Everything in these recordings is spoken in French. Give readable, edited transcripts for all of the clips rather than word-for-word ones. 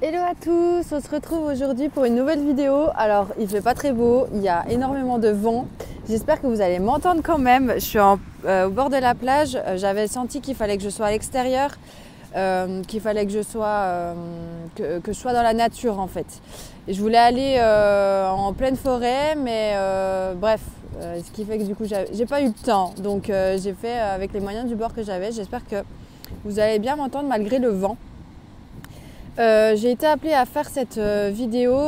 Hello à tous, on se retrouve aujourd'hui pour une nouvelle vidéo. Alors il fait pas très beau, il y a énormément de vent. J'espère que vous allez m'entendre quand même. Je suis au bord de la plage, j'avais senti qu'il fallait que je sois à l'extérieur, qu'il fallait que je sois, que je sois dans la nature en fait. Et je voulais aller en pleine forêt, mais bref, ce qui fait que du coup j'ai pas eu le temps. Donc j'ai fait avec les moyens du bord que j'avais. J'espère que vous allez bien m'entendre malgré le vent. J'ai été appelée à faire cette vidéo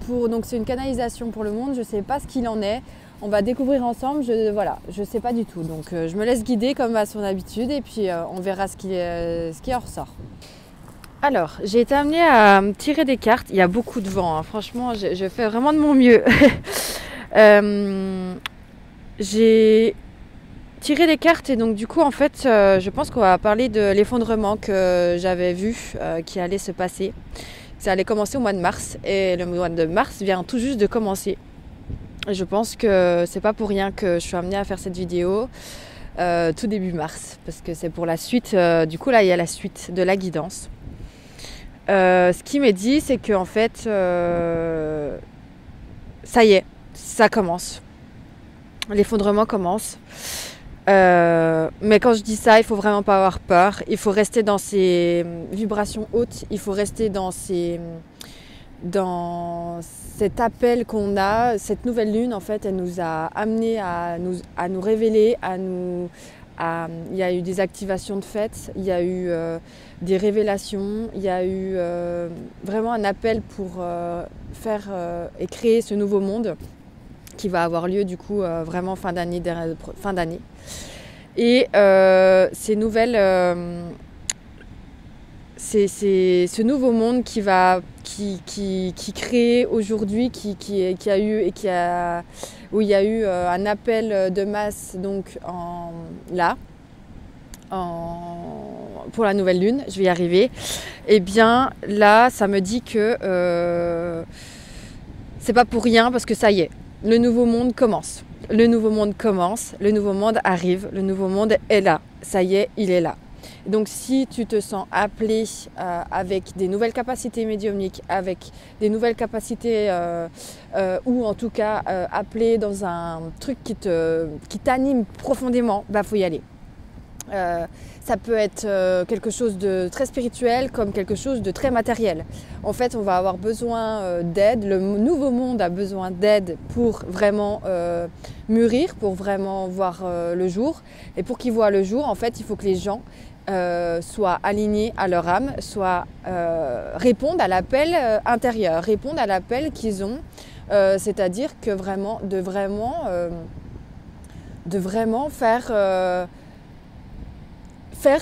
donc c'est une canalisation pour le monde, je ne sais pas ce qu'il en est, on va découvrir ensemble, je ne sais pas du tout, donc je me laisse guider comme à son habitude et puis on verra ce qui en ressort. Alors, j'ai été amenée à tirer des cartes, il y a beaucoup de vent, hein. Franchement je fais vraiment de mon mieux. J'ai tiré des cartes et donc du coup en fait je pense qu'on va parler de l'effondrement que j'avais vu qui allait se passer. Ça allait commencer au mois de mars et le mois de mars vient tout juste de commencer. Et je pense que c'est pas pour rien que je suis amenée à faire cette vidéo tout début mars parce que c'est pour la suite, du coup là il y a la suite de la guidance. Ce qui m'est dit c'est que en fait ça y est, ça commence. L'effondrement commence. Mais quand je dis ça, il faut vraiment pas avoir peur. Il faut rester dans ces vibrations hautes. Il faut rester dans cet appel qu'on a. Cette nouvelle lune, en fait, elle nous a amené à nous révéler, il y a eu des activations de fêtes, il y a eu des révélations, il y a eu vraiment un appel pour faire et créer ce nouveau monde qui va avoir lieu du coup vraiment fin d'année. Et ces nouvelles, c'est ce nouveau monde qui crée aujourd'hui, où il y a eu un appel de masse donc pour la nouvelle lune, je vais y arriver. Et bien là, ça me dit que c'est pas pour rien parce que ça y est. Le nouveau monde commence. Le nouveau monde commence, le nouveau monde arrive, le nouveau monde est là. Ça y est, il est là. Donc si tu te sens appelé avec des nouvelles capacités médiumniques, avec des nouvelles capacités ou en tout cas appelé dans un truc qui t'anime profondément, bah faut y aller. Ça peut être quelque chose de très spirituel comme quelque chose de très matériel. En fait, on va avoir besoin d'aide. Le nouveau monde a besoin d'aide pour vraiment mûrir, pour vraiment voir le jour. Et pour qu'il voit le jour, en fait, il faut que les gens soient alignés à leur âme, répondent à l'appel intérieur, répondent à l'appel qu'ils ont. C'est-à-dire que de vraiment faire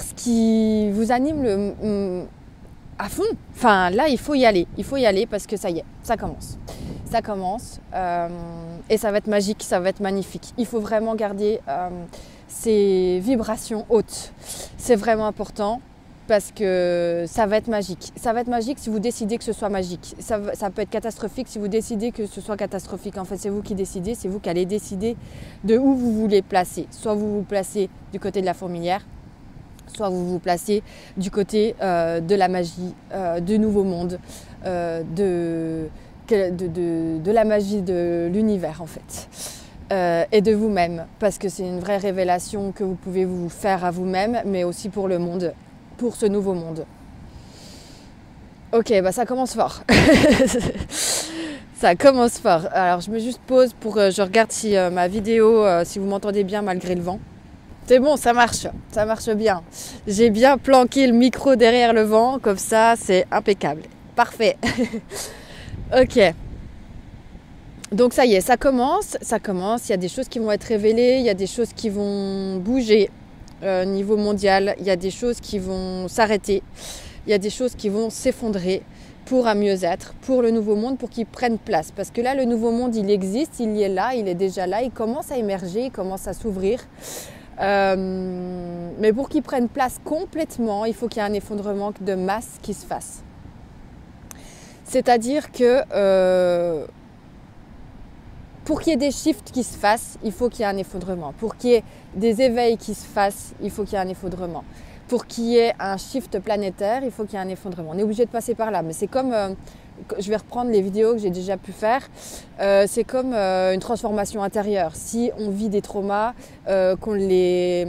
ce qui vous anime à fond. Enfin, là, il faut y aller. Il faut y aller parce que ça y est, ça commence. Ça commence et ça va être magique, ça va être magnifique. Il faut vraiment garder ces vibrations hautes. C'est vraiment important parce que ça va être magique. Ça va être magique si vous décidez que ce soit magique. Ça peut être catastrophique si vous décidez que ce soit catastrophique. En fait, c'est vous qui décidez, c'est vous qui allez décider de où vous voulez placer. Soit vous vous placez du côté de la fourmilière, soit vous vous placez du côté de la magie, du nouveau monde, de la magie de l'univers en fait, et de vous-même, parce que c'est une vraie révélation que vous pouvez vous faire à vous-même, mais aussi pour le monde, pour ce nouveau monde. Ok, bah ça commence fort. Ça commence fort. Alors je me juste pause pour je regarde si ma vidéo, si vous m'entendez bien malgré le vent. C'est bon, ça marche bien. J'ai bien planqué le micro derrière le vent, comme ça c'est impeccable. Parfait. Ok. Donc ça y est, ça commence. Il y a des choses qui vont être révélées, il y a des choses qui vont bouger au niveau mondial, il y a des choses qui vont s'arrêter, il y a des choses qui vont s'effondrer pour un mieux-être, pour le nouveau monde, pour qu'il prenne place. Parce que là, le nouveau monde, il existe, il y est là, il est déjà là, il commence à émerger, il commence à s'ouvrir. Mais pour qu'il prenne place complètement, il faut qu'il y ait un effondrement de masse qui se fasse. C'est-à-dire que pour qu'il y ait des shifts qui se fassent, il faut qu'il y ait un effondrement. Pour qu'il y ait des éveils qui se fassent, il faut qu'il y ait un effondrement. pour qu'il y ait un shift planétaire, il faut qu'il y ait un effondrement. On est obligé de passer par là, mais c'est comme, je vais reprendre les vidéos que j'ai déjà pu faire, c'est comme une transformation intérieure. Si on vit des traumas, qu'on les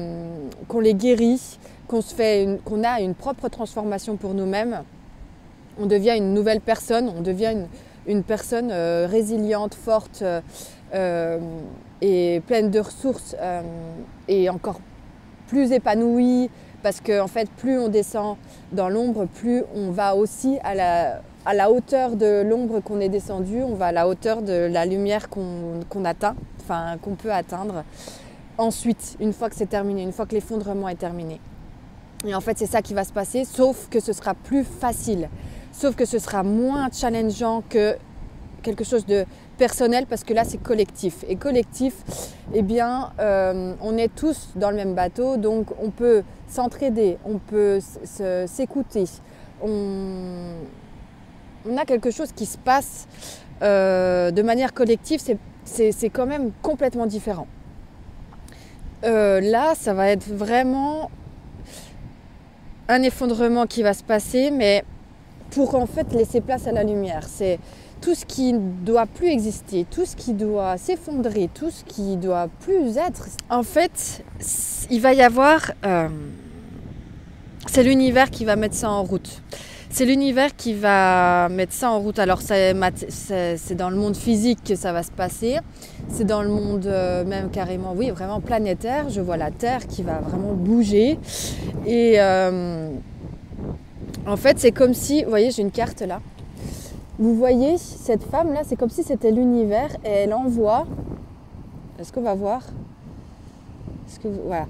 guérit, qu'on a une propre transformation pour nous-mêmes, on devient une nouvelle personne, on devient une personne résiliente, forte et pleine de ressources et encore plus épanouie, parce que en fait, plus on descend dans l'ombre, plus on va aussi à la hauteur de l'ombre qu'on est descendu, on va à la hauteur de la lumière qu'on atteint, enfin qu'on peut atteindre. Ensuite, une fois que c'est terminé, une fois que l'effondrement est terminé. Et en fait, c'est ça qui va se passer, sauf que ce sera plus facile, sauf que ce sera moins challengeant que quelque chose de personnel, parce que là c'est collectif. Et collectif, eh bien, on est tous dans le même bateau, donc on peut s'entraider, on peut s'écouter. On a quelque chose qui se passe de manière collective, c'est quand même complètement différent. Là, ça va être vraiment un effondrement qui va se passer, mais pour en fait laisser place à la lumière. C'est tout ce qui ne doit plus exister, tout ce qui doit s'effondrer, tout ce qui doit plus être. En fait, il va y avoir... c'est l'univers qui va mettre ça en route. C'est l'univers qui va mettre ça en route. Alors c'est dans le monde physique que ça va se passer. C'est dans le monde même carrément, oui, vraiment planétaire. Je vois la Terre qui va vraiment bouger. Et en fait, c'est comme si... Vous voyez, j'ai une carte là. Vous voyez, cette femme-là, c'est comme si c'était l'univers et elle envoie... Est-ce qu'on va voir ? Voilà.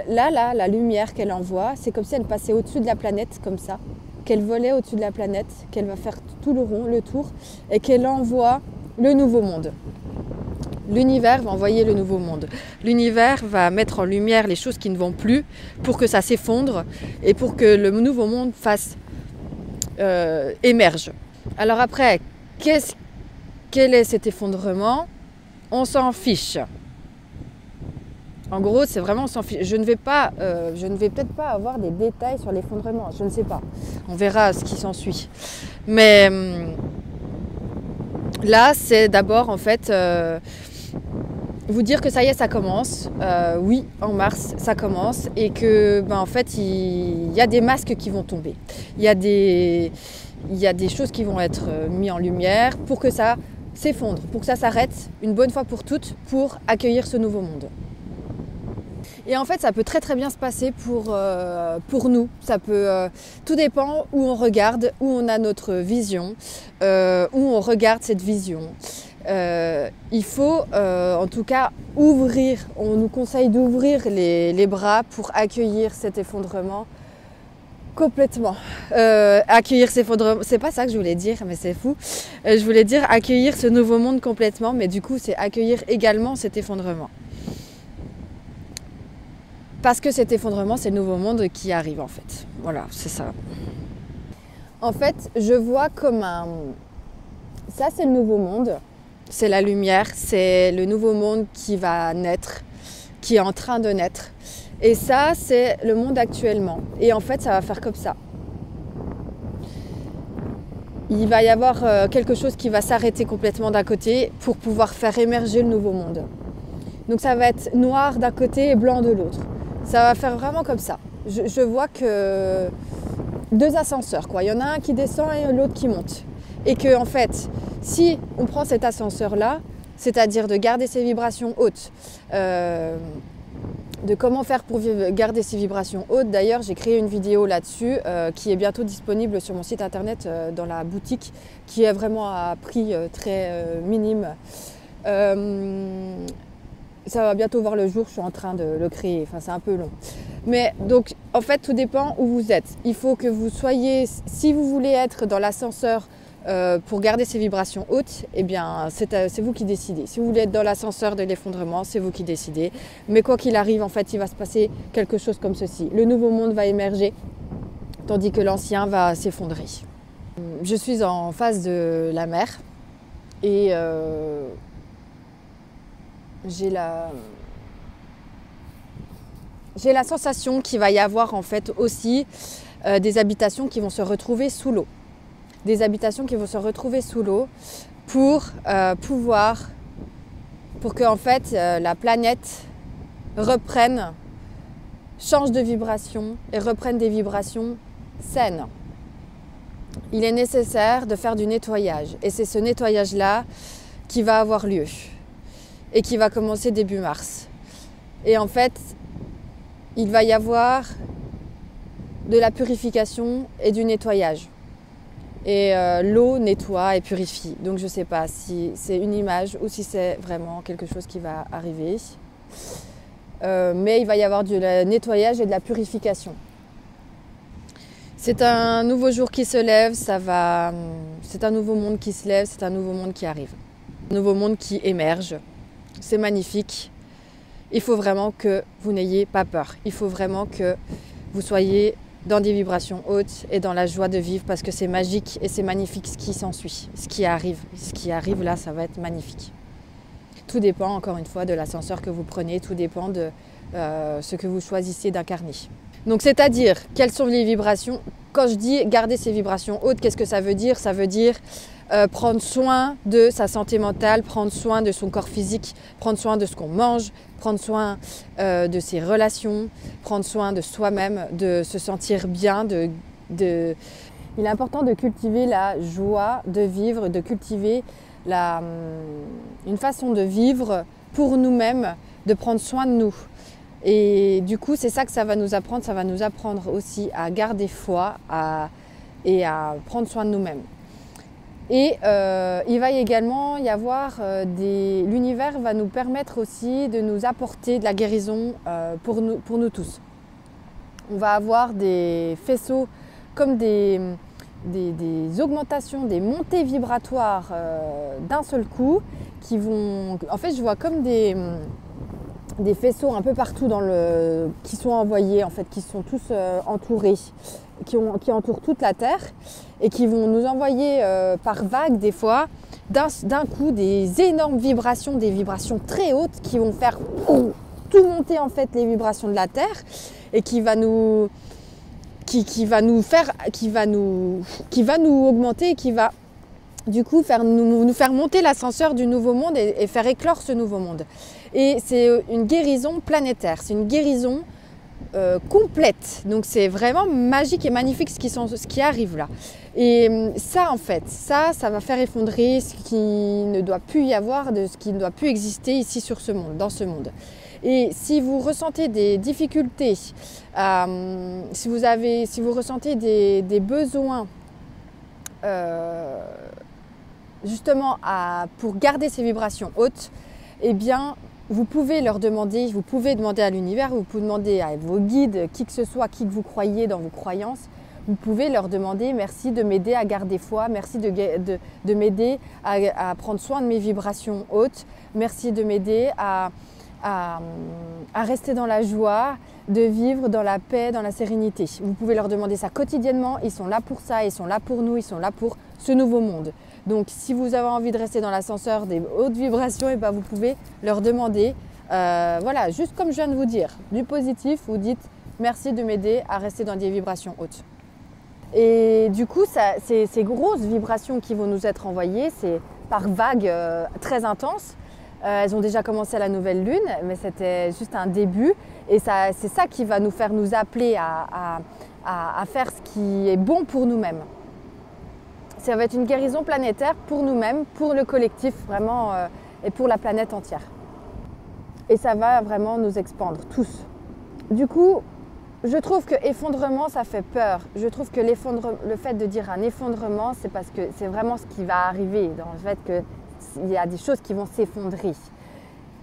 Là, la lumière qu'elle envoie, c'est comme si elle passait au-dessus de la planète, comme ça. Qu'elle volait au-dessus de la planète, qu'elle va faire tout le rond, le tour, et qu'elle envoie le nouveau monde. L'univers va envoyer le nouveau monde. L'univers va mettre en lumière les choses qui ne vont plus pour que ça s'effondre et pour que le nouveau monde émerge. Alors après, quel est cet effondrement ? On s'en fiche. En gros, c'est vraiment on s'en fiche. Je ne vais peut-être pas avoir des détails sur l'effondrement, je ne sais pas. On verra ce qui s'ensuit. Mais là, c'est d'abord en fait vous dire que ça y est, ça commence. Oui, en mars, ça commence et que en fait, il y a des masques qui vont tomber. Il y a des choses qui vont être mises en lumière pour que ça s'effondre, pour que ça s'arrête une bonne fois pour toutes, pour accueillir ce nouveau monde. Et en fait, ça peut très très bien se passer pour nous. Tout dépend où on regarde, où on a notre vision, où on regarde cette vision. Il faut en tout cas ouvrir, on nous conseille d'ouvrir les bras pour accueillir cet effondrement complètement. Accueillir cet effondrement, c'est pas ça que je voulais dire, mais c'est fou. Je voulais dire accueillir ce nouveau monde complètement, mais du coup c'est accueillir également cet effondrement. Parce que cet effondrement, c'est le nouveau monde qui arrive en fait. Voilà, c'est ça. En fait, je vois comme ça, c'est le nouveau monde. C'est la lumière, c'est le nouveau monde qui va naître, qui est en train de naître. Et ça, c'est le monde actuellement. Et en fait, ça va faire comme ça. Il va y avoir quelque chose qui va s'arrêter complètement d'un côté pour pouvoir faire émerger le nouveau monde. Donc ça va être noir d'un côté et blanc de l'autre. Ça va faire vraiment comme ça. Je vois que 2 ascenseurs, quoi. Il y en a un qui descend et l'autre qui monte. Et que en fait, si on prend cet ascenseur-là, c'est-à-dire de garder ses vibrations hautes, de comment faire pour garder ses vibrations hautes. D'ailleurs, j'ai créé une vidéo là-dessus qui est bientôt disponible sur mon site internet dans la boutique, qui est vraiment à prix très minime. Ça va bientôt voir le jour, je suis en train de le créer, enfin c'est un peu long. Mais donc en fait tout dépend où vous êtes. Il faut que vous soyez, si vous voulez être dans l'ascenseur pour garder ces vibrations hautes, eh bien c'est vous qui décidez. Si vous voulez être dans l'ascenseur de l'effondrement, c'est vous qui décidez. Mais quoi qu'il arrive, en fait il va se passer quelque chose comme ceci. Le nouveau monde va émerger, tandis que l'ancien va s'effondrer. Je suis en face de la mer et j'ai j'ai la sensation qu'il va y avoir en fait aussi des habitations qui vont se retrouver sous l'eau. Des habitations qui vont se retrouver sous l'eau pour que en fait la planète reprenne, change de vibration et reprenne des vibrations saines. Il est nécessaire de faire du nettoyage et c'est ce nettoyage-là qui va avoir lieu et qui va commencer début mars. Et en fait, il va y avoir de la purification et du nettoyage. Et l'eau nettoie et purifie. Donc je ne sais pas si c'est une image ou si c'est vraiment quelque chose qui va arriver. Mais il va y avoir du nettoyage et de la purification. C'est un nouveau jour qui se lève, c'est un nouveau monde qui se lève, c'est un nouveau monde qui arrive. Un nouveau monde qui émerge. C'est magnifique. Il faut vraiment que vous n'ayez pas peur. Il faut vraiment que vous soyez dans des vibrations hautes et dans la joie de vivre parce que c'est magique et c'est magnifique ce qui s'ensuit, ce qui arrive. Ce qui arrive là, ça va être magnifique. Tout dépend encore une fois de l'ascenseur que vous prenez, tout dépend de ce que vous choisissez d'incarner. Donc c'est-à-dire, quelles sont les vibrations? Quand je dis garder ces vibrations hautes, qu'est-ce que ça veut dire? Ça veut dire prendre soin de sa santé mentale, prendre soin de son corps physique, prendre soin de ce qu'on mange, prendre soin de ses relations, prendre soin de soi-même, de se sentir bien. Il est important de cultiver la joie de vivre, de cultiver une façon de vivre pour nous-mêmes, de prendre soin de nous. Et du coup, c'est ça que ça va nous apprendre. Ça va nous apprendre aussi à garder foi et à prendre soin de nous-mêmes. Et il va également y avoir l'univers va nous permettre aussi de nous apporter de la guérison pour nous tous. On va avoir des faisceaux comme des augmentations, des montées vibratoires d'un seul coup qui vont... En fait, je vois comme des faisceaux un peu partout qui sont envoyés, en fait, qui sont tous entourés, qui entourent toute la Terre et qui vont nous envoyer par vagues des fois, d'un coup, des énormes vibrations, des vibrations très hautes qui vont faire tout monter en fait les vibrations de la Terre et qui va nous augmenter et qui va du coup nous faire monter l'ascenseur du nouveau monde et faire éclore ce nouveau monde. Et c'est une guérison planétaire, c'est une guérison complète. Donc c'est vraiment magique et magnifique ce qui arrive là. Et ça en fait, ça va faire effondrer ce qui ne doit plus y avoir, de ce qui ne doit plus exister ici sur ce monde, dans ce monde. Et si vous ressentez des difficultés, si vous ressentez des besoins justement pour garder ces vibrations hautes, eh bien vous pouvez demander à l'univers, vous pouvez demander à vos guides, qui que ce soit, qui que vous croyez dans vos croyances, vous pouvez leur demander merci de m'aider à garder foi, merci de m'aider à prendre soin de mes vibrations hautes, merci de m'aider à rester dans la joie, de vivre dans la paix, dans la sérénité. Vous pouvez leur demander ça quotidiennement, ils sont là pour ça, ils sont là pour nous, ils sont là pour ce nouveau monde. Donc si vous avez envie de rester dans l'ascenseur des hautes vibrations, et ben vous pouvez leur demander, voilà, juste comme je viens de vous dire, du positif, vous dites merci de m'aider à rester dans des vibrations hautes. Et du coup, ces grosses vibrations qui vont nous être envoyées, c'est par vagues très intenses. Elles ont déjà commencé à la nouvelle lune, mais c'était juste un début. Et c'est ça qui va nous faire nous appeler à faire ce qui est bon pour nous-mêmes. Ça va être une guérison planétaire pour nous-mêmes, pour le collectif vraiment et pour la planète entière. Et ça va vraiment nous expandre, tous. Du coup, je trouve que effondrement, ça fait peur. Je trouve que le fait de dire un effondrement, c'est parce que c'est vraiment ce qui va arriver, dans le fait qu'il y a des choses qui vont s'effondrer.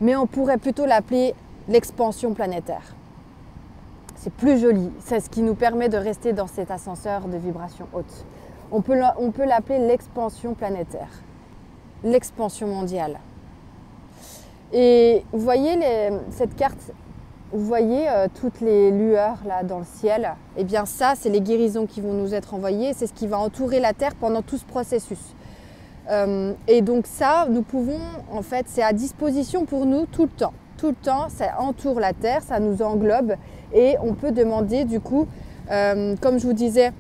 Mais on pourrait plutôt l'appeler l'expansion planétaire. C'est plus joli, c'est ce qui nous permet de rester dans cet ascenseur de vibrations hautes. On peut l'appeler l'expansion planétaire, l'expansion mondiale. Et vous voyez cette carte, vous voyez toutes les lueurs là dans le ciel. Eh bien ça, c'est les guérisons qui vont nous être envoyées, c'est ce qui va entourer la Terre pendant tout ce processus. Et donc ça, nous pouvons, en fait, c'est à disposition pour nous tout le temps. Tout le temps, ça entoure la Terre, ça nous englobe et on peut demander du coup, comme je vous disais,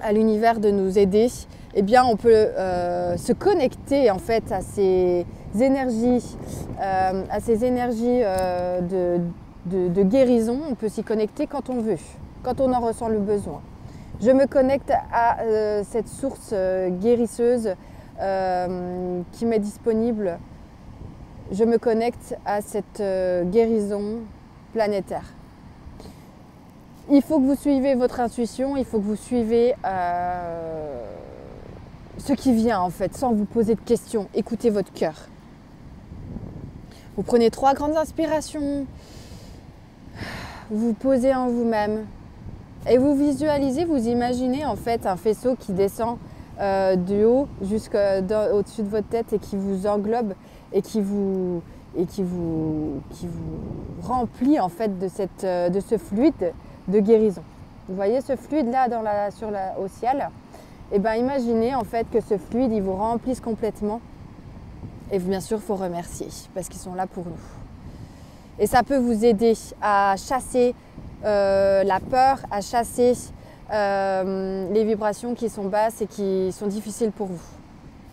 à l'univers de nous aider. Eh bien, on peut se connecter en fait à ces énergies, de guérison. On peut s'y connecter quand on veut, quand on en ressent le besoin. Je me connecte à cette source guérisseuse qui m'est disponible. Je me connecte à cette guérison planétaire. Il faut que vous suivez votre intuition, il faut que vous suivez ce qui vient en fait, sans vous poser de questions. Écoutez votre cœur. Vous prenez 3 grandes inspirations, vous posez en vous-même et vous visualisez, vous imaginez en fait un faisceau qui descend du haut jusqu'au-dessus de votre tête et qui vous englobe et qui vous remplit en fait de ce fluide de guérison. Vous voyez ce fluide là au ciel? Et bien imaginez en fait que ce fluide il vous remplisse complètement. Et bien sûr il faut remercier parce qu'ils sont là pour nous. Et ça peut vous aider à chasser la peur, à chasser les vibrations qui sont basses et qui sont difficiles pour vous.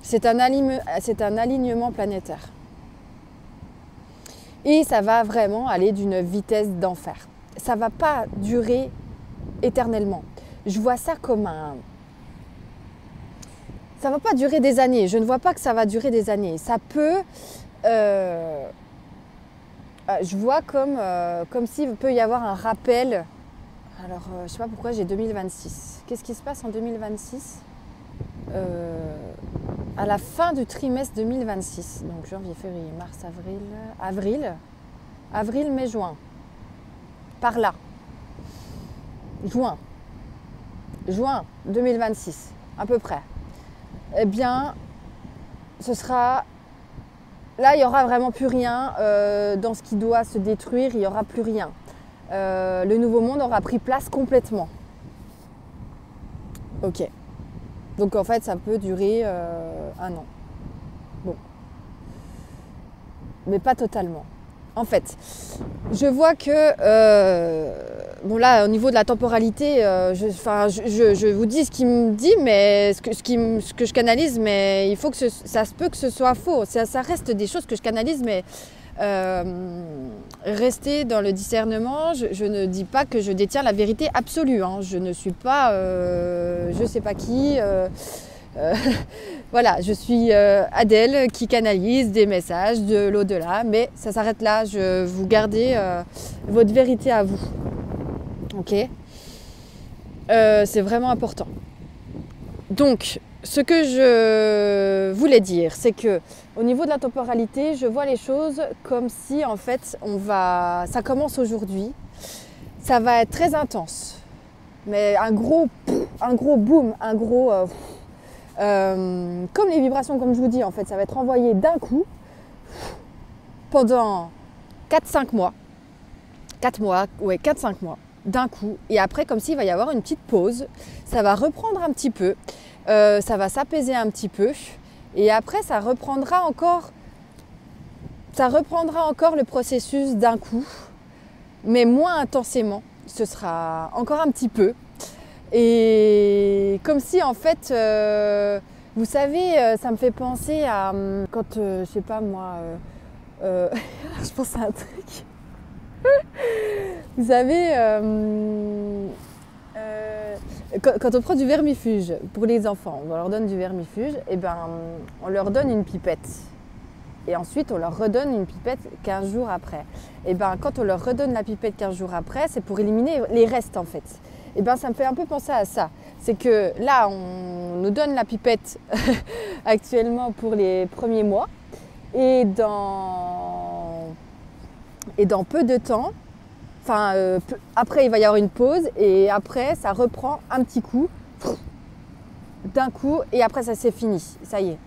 C'est un alignement planétaire. Et ça va vraiment aller d'une vitesse d'enfer. Ça ne va pas durer éternellement. Je vois ça comme un... Ça ne va pas durer des années. Je ne vois pas que ça va durer des années. Ça peut... je vois comme s'il peut y avoir un rappel. Alors, je ne sais pas pourquoi j'ai 2026. Qu'est-ce qui se passe en 2026 à la fin du trimestre 2026. Donc janvier, février, mars, avril, mai, juin. Par là. Juin 2026, à peu près. Eh bien, ce sera... Là, il n'y aura vraiment plus rien dans ce qui doit se détruire, il n'y aura plus rien. Le nouveau monde aura pris place complètement. Ok. Donc en fait, ça peut durer 1 an. Bon. Mais pas totalement. En fait, je vois que... bon là, au niveau de la temporalité, je vous dis ce qu'il me dit, mais ce que je canalise, mais il faut que ça se peut que ce soit faux. Ça reste des choses que je canalise, mais restez dans le discernement. Je ne dis pas que je détiens la vérité absolue. Hein. Je ne suis pas... je sais pas qui... voilà, je suis Adèle qui canalise des messages de l'au-delà, mais ça s'arrête là. Vous gardez votre vérité à vous. Ok, c'est vraiment important. Donc, ce que je voulais dire, c'est que au niveau de la temporalité, je vois les choses comme si en fait ça commence aujourd'hui. Ça va être très intense, mais un gros boom, comme les vibrations, comme je vous dis, en fait, ça va être envoyé d'un coup pendant 4-5 mois. 4-5 mois, d'un coup. Et après, comme s'il va y avoir une petite pause, ça va reprendre un petit peu, ça va s'apaiser un petit peu. Et après, ça reprendra encore le processus d'un coup, mais moins intensément. Ce sera encore un petit peu. Et comme si en fait, vous savez, ça me fait penser à quand, je sais pas moi, je pense à un truc. Vous savez, quand on prend du vermifuge pour les enfants, on leur donne du vermifuge, et ben on leur donne une pipette. Et ensuite, on leur redonne une pipette 15 jours après. Et ben quand on leur redonne la pipette 15 jours après, c'est pour éliminer les restes en fait. Et ben ça me fait un peu penser à ça. C'est que là, on nous donne la pipette actuellement pour les premiers mois. Et dans peu de temps, après il va y avoir une pause et après ça reprend un petit coup, d'un coup, et après ça c'est fini, ça y est.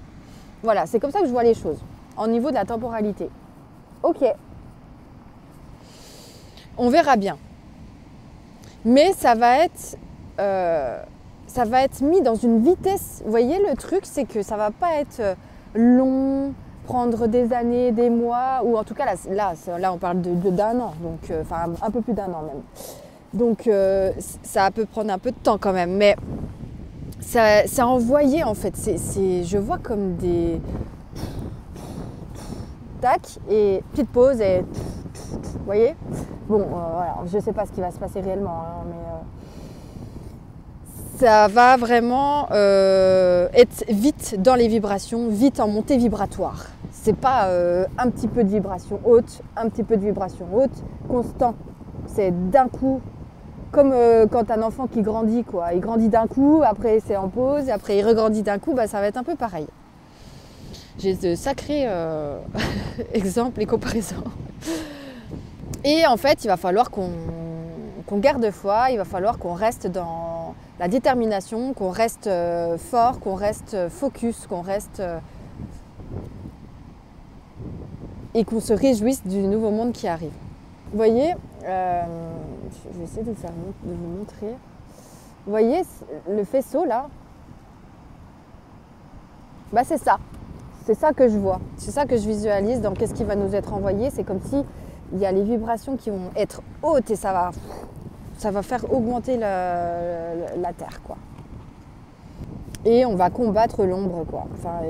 Voilà, c'est comme ça que je vois les choses, au niveau de la temporalité. Ok. On verra bien. Mais ça va être mis dans une vitesse. Vous voyez, le truc, c'est que ça va pas être long. prendre des années, des mois, ou en tout cas là on parle d'un an, donc enfin un peu plus d'un an même. Donc ça peut prendre un peu de temps quand même, mais c'est envoyé en fait. Je vois comme des tac et petite pause et vous voyez. Bon, voilà, je sais pas ce qui va se passer réellement, hein, mais ça va vraiment être vite dans les vibrations, vite en montée vibratoire. C'est pas un petit peu de vibration haute, un petit peu de vibration haute, constant. C'est d'un coup, comme quand un enfant qui grandit, quoi. Il grandit d'un coup, après c'est en pause, après il regrandit d'un coup, bah, ça va être un peu pareil. J'ai de sacrés exemples et comparaisons. Et en fait, il va falloir qu'on garde foi, il va falloir qu'on reste dans la détermination, qu'on reste fort, qu'on reste focus, qu'on reste... et qu'on se réjouisse du nouveau monde qui arrive. Vous voyez, je vais essayer de vous montrer. Vous voyez le faisceau là? Bah c'est ça. C'est ça que je vois. C'est ça que je visualise dans qu'est-ce qui va nous être envoyé. C'est comme si il y a les vibrations qui vont être hautes et ça va faire augmenter la Terre, quoi. Et on va combattre l'ombre, quoi. Enfin,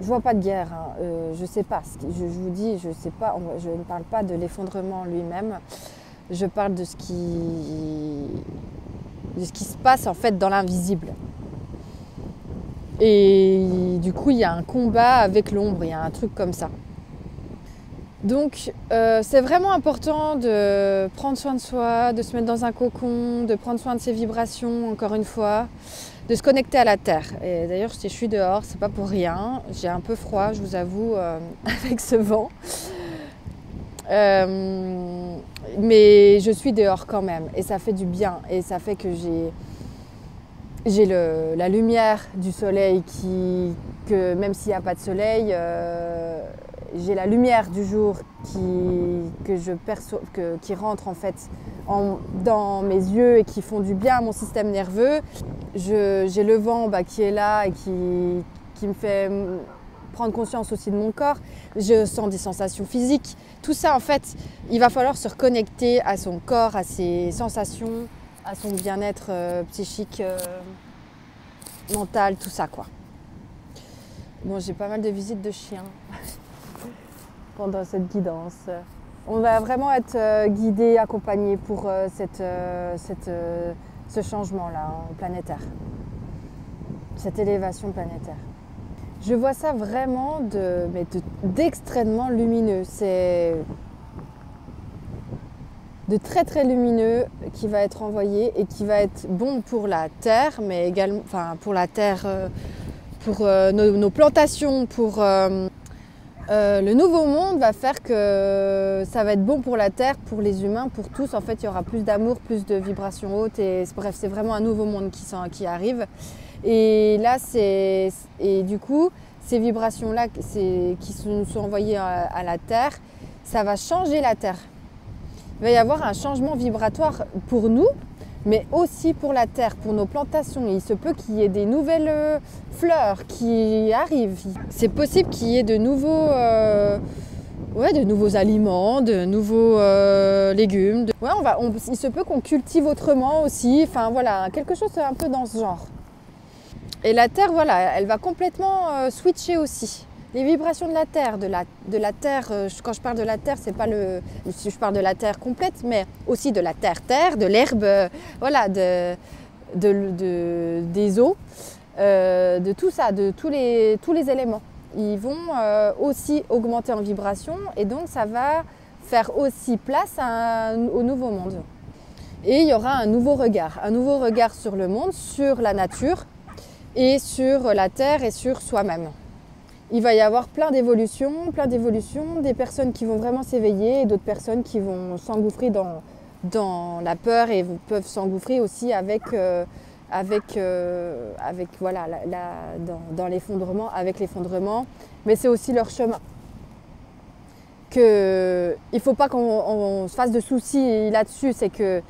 je vois pas de guerre, hein. Je sais pas. Je vous dis, je sais pas. Je ne parle pas de l'effondrement lui-même. Je parle de ce qui se passe en fait dans l'invisible. Et du coup, il y a un combat avec l'ombre. Il y a un truc comme ça. Donc, c'est vraiment important de prendre soin de soi, de se mettre dans un cocon, de prendre soin de ses vibrations, encore une fois, de se connecter à la terre. Et d'ailleurs, si je suis dehors, c'est pas pour rien. J'ai un peu froid, je vous avoue, avec ce vent. Mais je suis dehors quand même, et ça fait du bien. Et ça fait que j'ai la lumière du soleil que même s'il n'y a pas de soleil, j'ai la lumière du jour que je perçois, qui rentre en fait dans mes yeux et qui font du bien à mon système nerveux. J'ai le vent qui est là et qui me fait prendre conscience aussi de mon corps. Je sens des sensations physiques. Tout ça, en fait, il va falloir se reconnecter à son corps, à ses sensations, à son bien-être psychique, mental, tout ça, quoi. Bon, j'ai pas mal de visites de chiens pendant cette guidance. On va vraiment être guidés, accompagnés pour ce changement-là planétaire, cette élévation planétaire. Je vois ça vraiment d'extrêmement lumineux. C'est de très très lumineux qui va être envoyé et qui va être bon pour la terre, mais également pour la terre, pour nos plantations, pour le nouveau monde va faire que ça va être bon pour la terre, pour les humains, pour tous. En fait, il y aura plus d'amour, plus de vibrations hautes et bref, c'est vraiment un nouveau monde qui arrive. Et là, et du coup, ces vibrations-là qui nous sont envoyées à la Terre, ça va changer la Terre. Il va y avoir un changement vibratoire pour nous, mais aussi pour la Terre, pour nos plantations. Il se peut qu'il y ait des nouvelles fleurs qui arrivent. C'est possible qu'il y ait de nouveaux aliments, de nouveaux légumes. Il se peut qu'on cultive autrement aussi. Enfin voilà, quelque chose un peu dans ce genre. Et la Terre, voilà, elle va complètement switcher aussi. Les vibrations de la Terre, de la Terre, quand je parle de la Terre, c'est pas je parle de la Terre complète, mais aussi de la terre, de l'herbe, voilà, des eaux, de tout ça, de tous les éléments. Ils vont aussi augmenter en vibration et donc ça va faire aussi place au nouveau monde. Et il y aura un nouveau regard sur le monde, sur la nature, et sur la Terre et sur soi-même. Il va y avoir plein d'évolutions, des personnes qui vont vraiment s'éveiller et d'autres personnes qui vont s'engouffrer dans la peur et peuvent s'engouffrer aussi avec voilà, dans l'effondrement, avec l'effondrement. Mais c'est aussi leur chemin. Il ne faut pas qu'on se fasse de soucis là-dessus, c'est que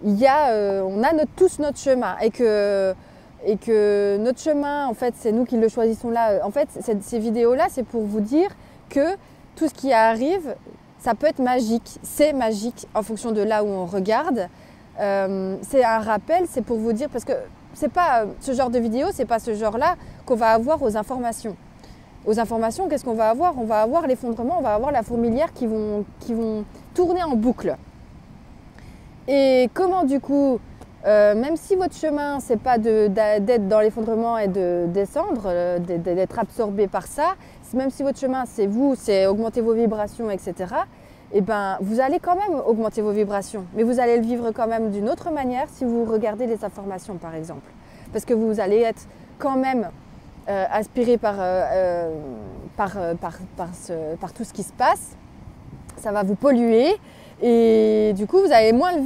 on a tous notre chemin et que notre chemin, en fait, c'est nous qui le choisissons là. En fait, ces vidéos-là, c'est pour vous dire que tout ce qui arrive, ça peut être magique. C'est magique en fonction de là où on regarde. C'est un rappel, c'est pour vous dire, parce que c'est pas ce genre de vidéo, c'est pas ce genre-là qu'on va avoir aux informations. Aux informations, qu'est-ce qu'on va avoir? On va avoir l'effondrement, on va avoir la fourmilière qui vont tourner en boucle. Et comment du coup, même si votre chemin, c'est pas d'être dans l'effondrement et de descendre, d'être absorbé par ça, même si votre chemin, c'est vous, c'est augmenter vos vibrations, etc., eh ben, vous allez quand même augmenter vos vibrations. Mais vous allez le vivre quand même d'une autre manière si vous regardez les informations, par exemple. Parce que vous allez être quand même aspiré par tout ce qui se passe. Ça va vous polluer. Et du coup, vous allez moins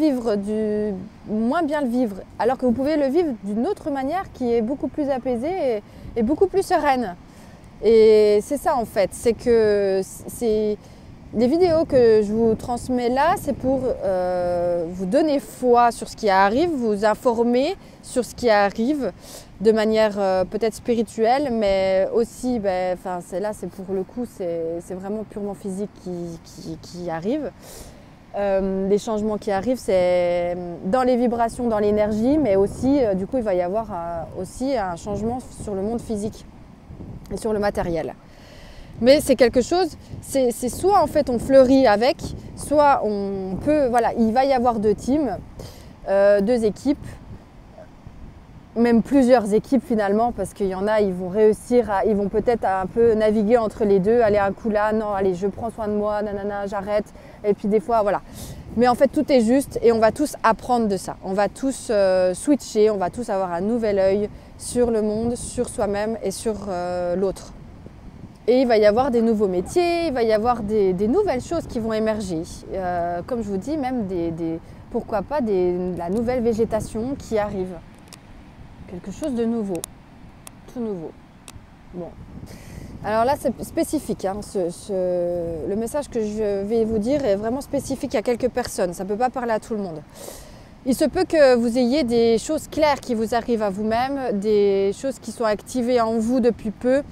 bien le vivre. Alors que vous pouvez le vivre d'une autre manière qui est beaucoup plus apaisée et beaucoup plus sereine. Et c'est ça en fait, c'est que les vidéos que je vous transmets là, c'est pour vous donner foi sur ce qui arrive, vous informer sur ce qui arrive de manière peut-être spirituelle, mais aussi, c'est pour le coup, c'est vraiment purement physique qui arrive. Les changements qui arrivent, c'est dans les vibrations, dans l'énergie, mais aussi, du coup, il va y avoir aussi un changement sur le monde physique et sur le matériel. Mais c'est quelque chose, c'est soit en fait on fleurit avec, soit on peut, voilà, il va y avoir deux teams, deux équipes, même plusieurs équipes finalement, parce qu'il y en a, ils vont ils vont peut-être un peu naviguer entre les deux, aller un coup là, non, allez, je prends soin de moi, nanana, j'arrête, et puis des fois, voilà. Mais en fait, tout est juste et on va tous apprendre de ça. On va tous switcher, on va tous avoir un nouvel œil sur le monde, sur soi-même et sur l'autre. Et il va y avoir des nouveaux métiers, il va y avoir des nouvelles choses qui vont émerger. Comme je vous dis, même pourquoi pas la nouvelle végétation qui arrive. Quelque chose de nouveau, tout nouveau. Bon. Alors là, c'est spécifique. Hein, le message que je vais vous dire est vraiment spécifique à quelques personnes. Ça ne peut pas parler à tout le monde. Il se peut que vous ayez des choses claires qui vous arrivent à vous-même, des choses qui sont activées en vous depuis peu,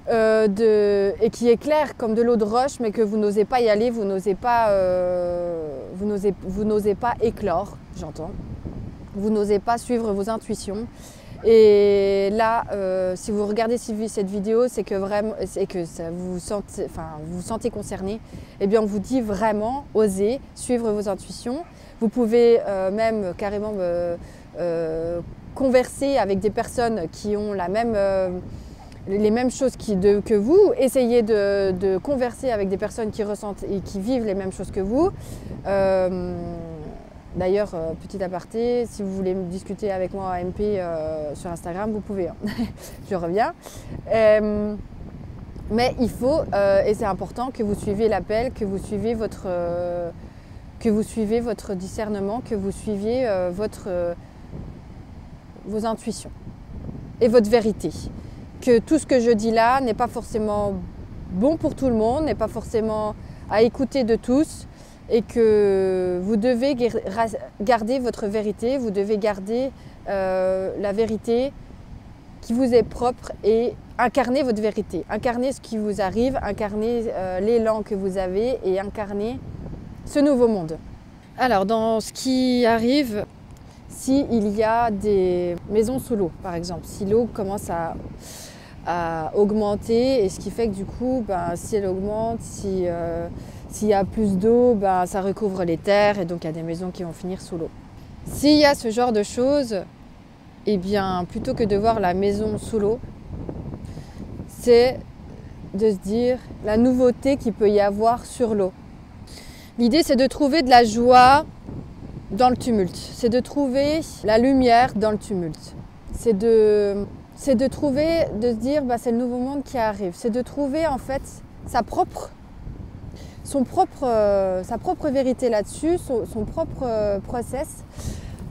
et qui est clair comme de l'eau de roche, mais que vous n'osez pas y aller, vous n'osez pas éclore, j'entends. Vous n'osez pas suivre vos intuitions. Et là, si vous regardez cette vidéo, c'est que vraiment, vous vous sentez concerné. Eh bien, on vous dit vraiment, osez suivre vos intuitions. Vous pouvez même carrément converser avec des personnes qui ont les mêmes choses que vous. Essayez de converser avec des personnes qui ressentent et qui vivent les mêmes choses que vous. D'ailleurs, petit aparté, si vous voulez me discuter avec moi à MP sur Instagram, vous pouvez. Hein. Je reviens. Mais il faut, et c'est important, que vous suiviez l'appel, que vous suiviez votre discernement, que vous suiviez vos intuitions et votre vérité. Que tout ce que je dis là n'est pas forcément bon pour tout le monde, n'est pas forcément à écouter de tous. Et que vous devez garder votre vérité, vous devez garder la vérité qui vous est propre et incarner votre vérité, incarner ce qui vous arrive, incarner l'élan que vous avez et incarner ce nouveau monde. Alors dans ce qui arrive, s'il y a des maisons sous l'eau par exemple, si l'eau commence à augmenter et ce qui fait que du coup, si elle augmente, s'il y a plus d'eau, ça recouvre les terres et donc il y a des maisons qui vont finir sous l'eau. S'il y a ce genre de choses, eh bien, plutôt que de voir la maison sous l'eau, c'est de se dire la nouveauté qu'il peut y avoir sur l'eau. L'idée, c'est de trouver de la joie dans le tumulte. C'est de trouver la lumière dans le tumulte. C'est de trouver, de se dire, c'est le nouveau monde qui arrive. C'est de trouver en fait sa propre vérité là-dessus, son propre process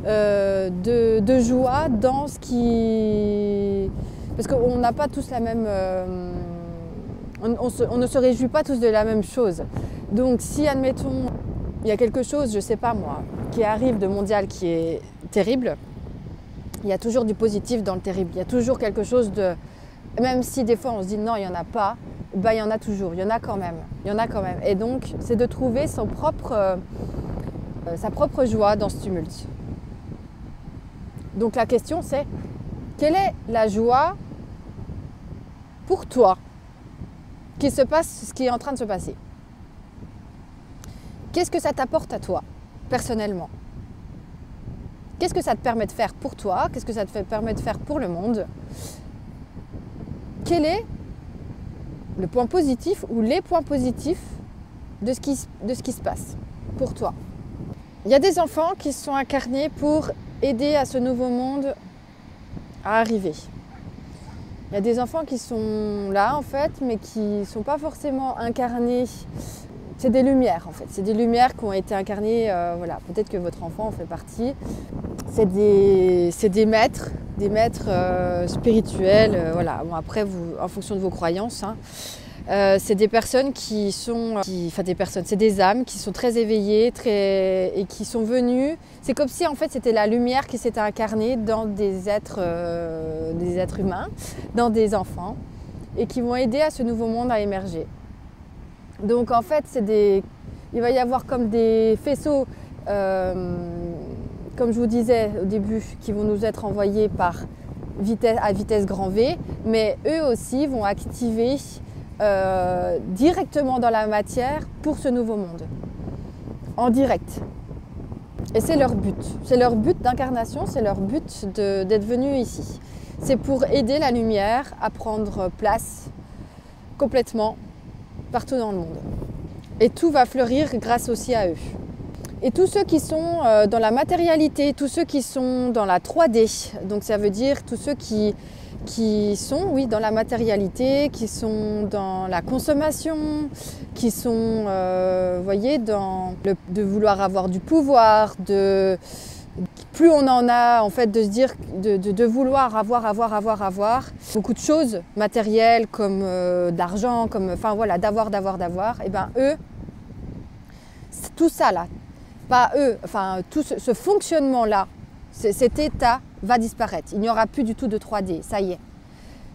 de joie dans ce qui... Parce qu'on n'a pas tous la même... on ne se réjouit pas tous de la même chose. Donc si, admettons, il y a quelque chose, je ne sais pas moi, qui arrive de mondial qui est terrible, Il y a toujours du positif dans le terrible. Il y a toujours quelque chose de... Même si des fois on se dit non, il n'y en a pas, ben, il y en a toujours, il y en a quand même. Il y en a quand même. Et donc, c'est de trouver sa propre joie dans ce tumulte. Donc la question c'est, quelle est la joie pour toi qu'il se passe ce qui est en train de se passer? Qu'est-ce que ça t'apporte à toi, personnellement? Qu'est-ce que ça te permet de faire pour toi? Qu'est-ce que ça te permet de faire pour le monde? Quel est le point positif ou les points positifs de ce qui se passe pour toi? Il y a des enfants qui sont incarnés pour aider à ce nouveau monde à arriver. Il y a des enfants qui sont là en fait, mais qui ne sont pas forcément incarnés. C'est des lumières en fait, c'est des lumières qui ont été incarnées, voilà. Peut-être que votre enfant en fait partie. C'est des maîtres spirituels, voilà. Bon, après, vous, en fonction de vos croyances, hein. C'est des personnes c'est des âmes qui sont très éveillées et qui sont venues. C'est comme si en fait c'était la lumière qui s'était incarnée dans des êtres humains, dans des enfants, et qui vont aider à ce nouveau monde à émerger. Donc en fait, il va y avoir comme des faisceaux, comme je vous disais au début, qui vont nous être envoyés à vitesse grand V, mais eux aussi vont activer directement dans la matière pour ce nouveau monde, en direct. Et c'est leur but d'incarnation, c'est leur but d'être venus ici. C'est pour aider la lumière à prendre place complètement partout dans le monde. Et tout va fleurir grâce aussi à eux. Et tous ceux qui sont dans la matérialité, tous ceux qui sont dans la 3D, donc ça veut dire tous ceux qui sont, oui, dans la matérialité, qui sont dans la consommation, qui sont, voyez, de vouloir avoir du pouvoir, plus on en a, en fait, de se dire, de vouloir avoir beaucoup de choses matérielles, comme d'argent, comme, enfin voilà, d'avoir, et ben eux, tout ça là, pas eux, enfin tout ce fonctionnement-là, cet état va disparaître. Il n'y aura plus du tout de 3D, ça y est.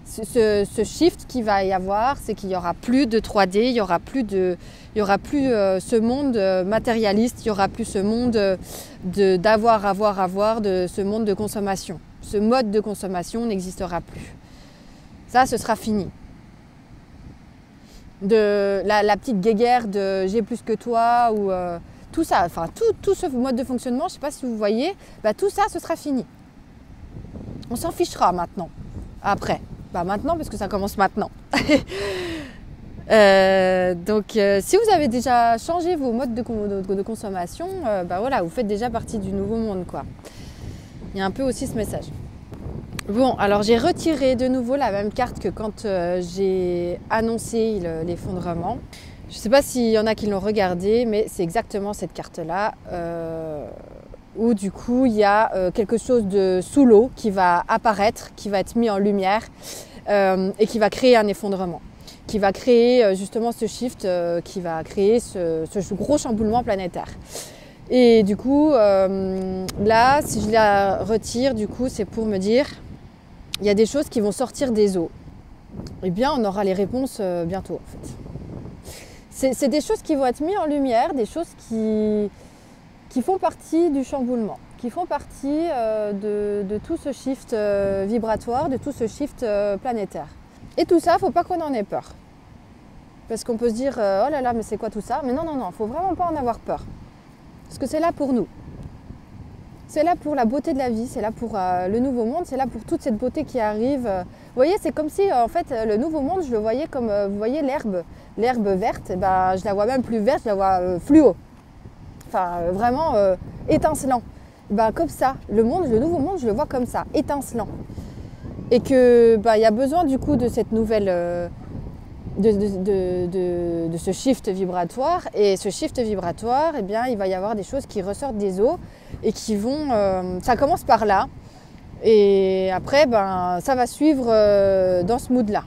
Ce shift qu'il va y avoir, c'est qu'il n'y aura plus de 3D, il n'y aura plus ce monde matérialiste, il n'y aura plus ce monde d'avoir, de ce monde de consommation. Ce mode de consommation n'existera plus. Ça, ce sera fini. De la petite guéguerre de j'ai plus que toi ou tout ça, enfin tout ce mode de fonctionnement, je ne sais pas si vous voyez, bah, tout ça, ce sera fini. On s'en fichera maintenant, après. Bah maintenant, parce que ça commence maintenant. Donc, si vous avez déjà changé vos modes de consommation, bah voilà, vous faites déjà partie du nouveau monde, quoi. Il y a un peu aussi ce message. Bon, alors j'ai retiré de nouveau la même carte que quand j'ai annoncé l'effondrement. Je ne sais pas s'il y en a qui l'ont regardé, mais c'est exactement cette carte-là. Où du coup il y a quelque chose de sous l'eau qui va apparaître, qui va être mis en lumière et qui va créer un effondrement, qui va créer justement ce shift, qui va créer ce gros chamboulement planétaire. Et du coup, là, si je la retire, du coup, c'est pour me dire, il y a des choses qui vont sortir des eaux. Eh bien, on aura les réponses bientôt, en fait. C'est des choses qui vont être mises en lumière, des choses qui font partie du chamboulement, qui font partie de tout ce shift vibratoire, de tout ce shift planétaire. Et tout ça, il ne faut pas qu'on en ait peur. Parce qu'on peut se dire, oh là là, mais c'est quoi tout ça? Mais non, il ne faut vraiment pas en avoir peur. Parce que c'est là pour nous. C'est là pour la beauté de la vie, c'est là pour le nouveau monde, c'est là pour toute cette beauté qui arrive. Vous voyez, c'est comme si, en fait, le nouveau monde, je le voyais comme, vous voyez, l'herbe verte, ben, je la vois même plus verte, je la vois fluo. Enfin, vraiment étincelant. Ben, comme ça, le nouveau monde, je le vois comme ça, étincelant. Et que ben, y a besoin du coup de cette nouvelle, de ce shift vibratoire. Et ce shift vibratoire, eh bien, il va y avoir des choses qui ressortent des eaux et qui vont... ça commence par là. Et après, ben, ça va suivre dans ce mood-là.